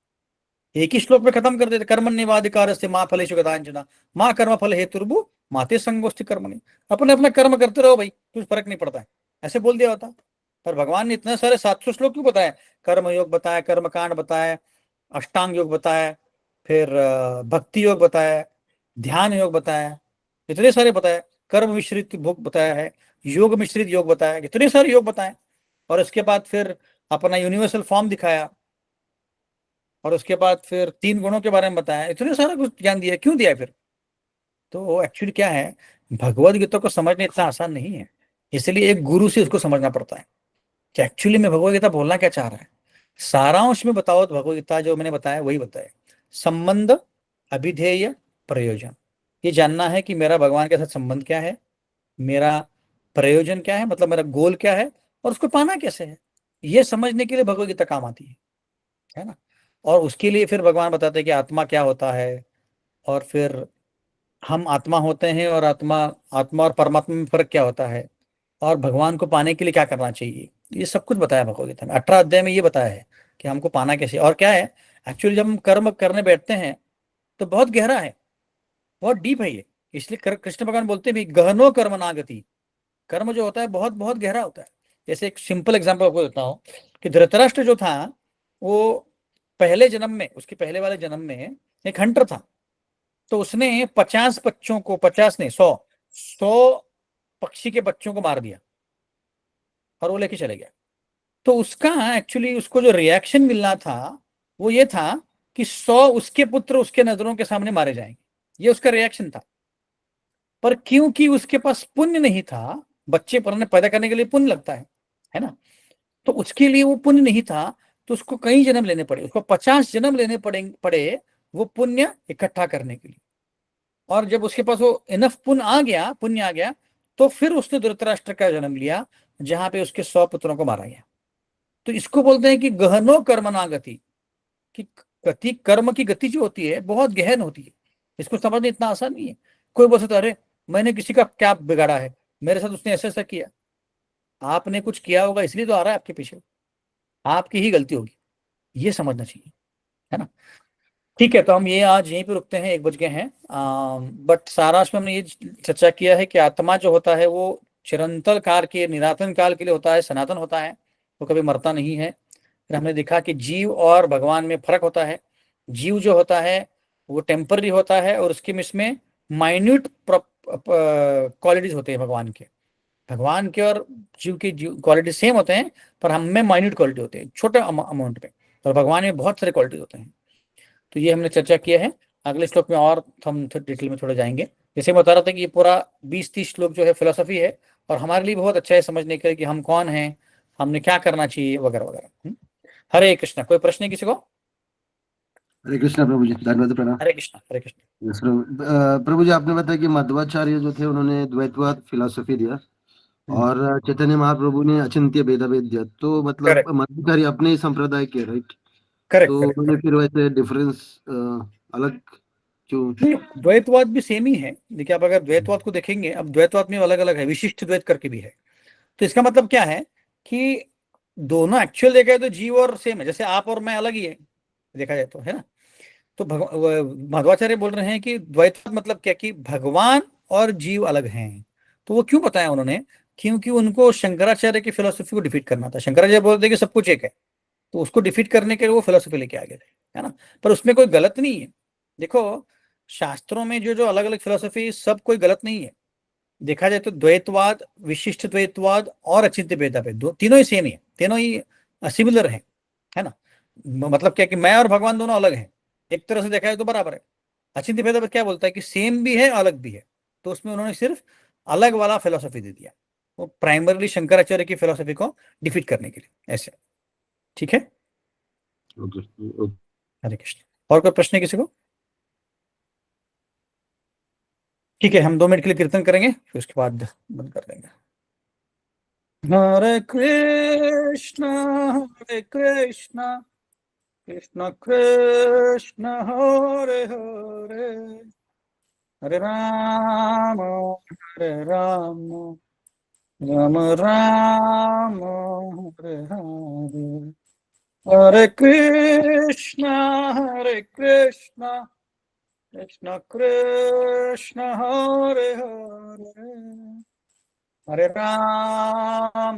एक ही श्लोक में खत्म कर देते। कर्मण्येवाधिकार से माँ फलेषु कदाचन माँ कर्म फल हेतुर्भु माते संगोष्ठी कर्मणि। अपने अपना कर्म करते रहो भाई, कुछ फर्क नहीं पड़ता है, ऐसे बोल दिया होता। पर भगवान ने इतने सारे 700 श्लोक क्यों बताया, कर्म योग बताया, कर्म कांड बताया, अष्टांग योग बताया, फिर भक्ति योग बताया है, ध्यान योग बताया है, इतने सारे बताया, कर्म मिश्रित भोग बताया है, योग मिश्रित योग बताया, इतने सारे योग बताए। और उसके बाद फिर अपना यूनिवर्सल फॉर्म दिखाया, और उसके बाद फिर 3 गुणों के बारे में बताया, इतने सारा कुछ ज्ञान दिया। क्यों दिया है फिर? तो एक्चुअली क्या है, भगवद गीता को समझना इतना आसान नहीं है, इसलिए एक गुरु से उसको समझना पड़ता है कि एक्चुअली में भगवद गीता बोलना क्या चाह रहा है। सारांश में बताओ तो भगवद गीता जो मैंने बताया वही बताया, संबंध, अभिधेय, प्रयोजन। ये जानना है कि मेरा भगवान के साथ संबंध क्या है, मेरा प्रयोजन क्या है, मतलब मेरा गोल क्या है, और उसको पाना कैसे है। ये समझने के लिए भगवद गीता काम आती है ना। और उसके लिए फिर भगवान बताते हैं कि आत्मा क्या होता है, और फिर हम आत्मा होते हैं, और आत्मा आत्मा और परमात्मा में फर्क क्या होता है, और भगवान को पाने के लिए क्या करना चाहिए। ये सब कुछ बताया भगवद गीता में। 18 अध्याय में ये बताया है कि हमको पाना कैसे और क्या है। एक्चुअली जब हम कर्म करने बैठते हैं तो बहुत गहरा है, बहुत डीप है ये। इसलिए कृष्ण भगवान बोलते हैं भी गहनो कर्म नागति। कर्म जो होता है बहुत बहुत गहरा होता है। जैसे एक सिंपल एग्जांपल आपको देता हूँ कि धृतराष्ट्र जो था, वो पहले जन्म में, उसके पहले वाले जन्म में एक हंटर था। तो उसने 50 बच्चों को, 50 नहीं, 100 पक्षी के बच्चों को मार दिया और वो लेके चले गया। तो उसका एक्चुअली उसको जो रिएक्शन मिलना था वो ये था कि 100 उसके पुत्र उसके नजरों के सामने मारे जाएंगे, ये उसका रिएक्शन था। पर क्योंकि उसके पास पुण्य नहीं था, बच्चे पर पैदा करने के लिए पुण्य लगता है ना, तो उसके लिए वो पुण्य नहीं था, तो उसको कई जन्म लेने पड़े, उसको 50 जन्म लेने पड़े वो पुण्य इकट्ठा करने के लिए। और जब उसके पास वो इनफ पुण्य आ गया, तो फिर उसने धृतराष्ट्र का जन्म लिया, जहां पे उसके 100 पुत्रों को मारा गया। तो इसको बोलते हैं कि गहनो कर्मणा गति, कि गति, कर्म की गति जो होती है बहुत गहन होती है। इसको समझना इतना आसान नहीं है। कोई बोल सकता है अरे मैंने किसी का क्या बिगाड़ा है, मेरे साथ उसने ऐसा ऐसा किया। आपने कुछ किया होगा इसलिए तो आ रहा है आपके पीछे, आपकी ही गलती होगी, ये समझना चाहिए, है ना। ठीक है, तो हम ये आज यहीं पे रुकते हैं, 1 बज गए हैं। बट सारांश में हमने ये चर्चा किया है कि आत्मा जो होता है वो चिरंतन काल के, निरातन काल के लिए होता है, सनातन होता है, वो कभी मरता नहीं है। फिर हमने देखा कि जीव और भगवान में फर्क होता है। जीव जो होता है वो टेम्पररी होता है, और उसके इसमें माइन्यूट क्वालिटीज होते हैं भगवान के। भगवान के और जीव की क्वालिटी सेम होते हैं, पर हम में माइन्यूट क्वालिटी होते हैं, छोटे अमाउंट में, और भगवान में बहुत सारे क्वालिटीज होते हैं। तो ये हमने चर्चा किया है। अगले श्लोक में और हम डिटेल में थोड़ा जाएंगे। जैसे मैं बता रहा था कि ये पूरा 20-30 श्लोक जो है फिलोसफी है, और हमारे लिए बहुत अच्छा है समझने के लिए कि हम कौन हैं, हमने क्या करना चाहिए, वगैरह वगैरह। हरे कृष्णा। कोई प्रश्न है किसी को? हरे कृष्णा प्रभु जी, धन्यवाद प्रणाम। हरे कृष्णा, हरे कृष्णा। यस प्रभु। प्रभु जी, आपने बताया कि मध्वाचार्य जो थे उन्होंने द्वैतवाद फिलॉसफी दिया, और चैतन्य महाप्रभु ने अचिंत्य भेदाभेद दिया। तो मतलब करेक्ट, मध्वाचार्य अपने ही संप्रदाय के, राइट? करेक्ट, तो करेक्ट, उन्होंने करेक्ट। फिर वैसे डिफरेंस अलग क्यों? नहीं, द्वैतवाद भी सेम ही है। देखिए, आप अगर द्वैतवाद को देखेंगे, अब द्वैतवाद में अलग अलग है, विशिष्ट द्वैत करके भी है। तो इसका मतलब क्या है कि दोनों एक्चुअल देखा जाए तो जीव और सेम है, जैसे आप और मैं अलग ही है, देखा जाए तो, है ना। तो मध्वाचार्य बोल रहे हैं कि द्वैतवाद मतलब क्या, कि भगवान और जीव अलग हैं। तो वो क्यों बताया उन्होंने? क्योंकि उनको शंकराचार्य की फिलोसफी को डिफीट करना था। शंकराचार्य बोलते थे कि सब कुछ एक है, तो उसको डिफीट करने के लिए वो फिलोसफी लेके आ गए थे, है ना। पर उसमें कोई गलत नहीं है। देखो, शास्त्रों में जो जो अलग अलग फिलोसफी, सब कोई गलत नहीं है। देखा जाए तो द्वैतवाद, विशिष्ट द्वैतवाद और अचिंत्य भेदाभेद, दो तीनों ही सेम ही है, तीनों ही सिमिलर है ना। मतलब क्या कि मैं और भगवान दोनों अलग हैं, एक तरह से देखा जाए तो बराबर है। अचिंत्य भेदाभेद क्या बोलता है कि सेम भी है, अलग भी है। तो उसमें उन्होंने सिर्फ अलग वाला फिलोसफी दे दिया, वो प्राइमरली शंकराचार्य की फिलोसफी को डिफीट करने के लिए, ऐसे। ठीक है, ओके। हरे कृष्ण। और कोई प्रश्न है किसी को? ठीक है, हम 2 मिनट के लिए कीर्तन करेंगे, फिर उसके बाद बंद कर देंगे। हरे कृष्ण कृष्ण कृष्ण हरे हरे, हरे राम राम राम हरे हरे, हरे कृष्ण कृष्ण कृष्ण हरे हरे, हरे राम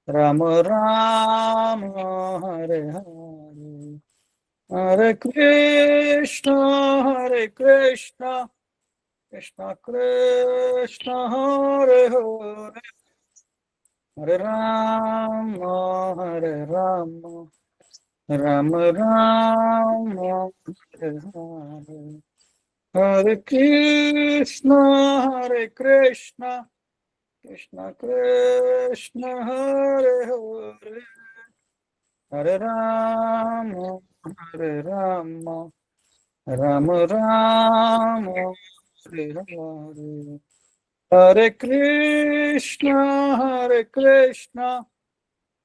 राम राम हरे हरे। हरे कृष्ण कृष्ण कृष्ण हरे हरे, हरे राम राम राम हरे हरे, हरे कृष्ण कृष्ण कृष्ण हरे हरे, हरे राम राम राम हरे हरे, हरे कृष्ण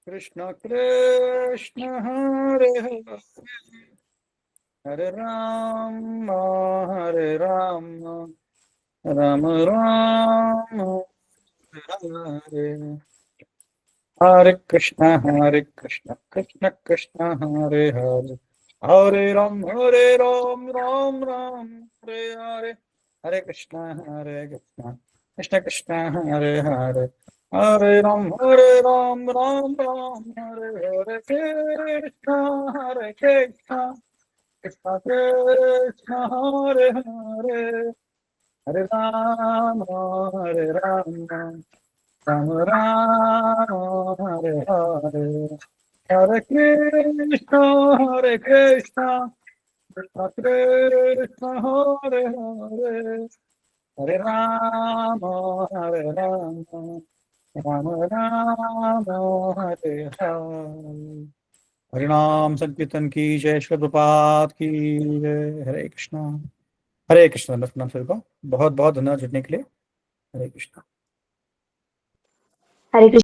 कृष्ण कृष्ण हरे हरे, हरे राम राम राम हरे हरे, हरे कृष्ण कृष्ण कृष्ण हरे हरे, हरे राम राम राम हरे हरे, हरे कृष्ण कृष्ण कृष्ण हरे हरे, हरे राम राम राम हरे हरे, कृष्ण कृष्ण कृष्ण हरे हरे, हरे राम राम राम हरे हरे, हरे कृष्ण कृष्ण कृष्ण हरे हरे, हरे राम राम राम हरे हरे, हरिनाम संकीर्तन की जय, श्री प्रभात की जय, हरे कृष्णा रत्नाम सर को बहुत बहुत धन्यवाद जुड़ने के लिए, हरे कृष्णा। हरे कृष्ण।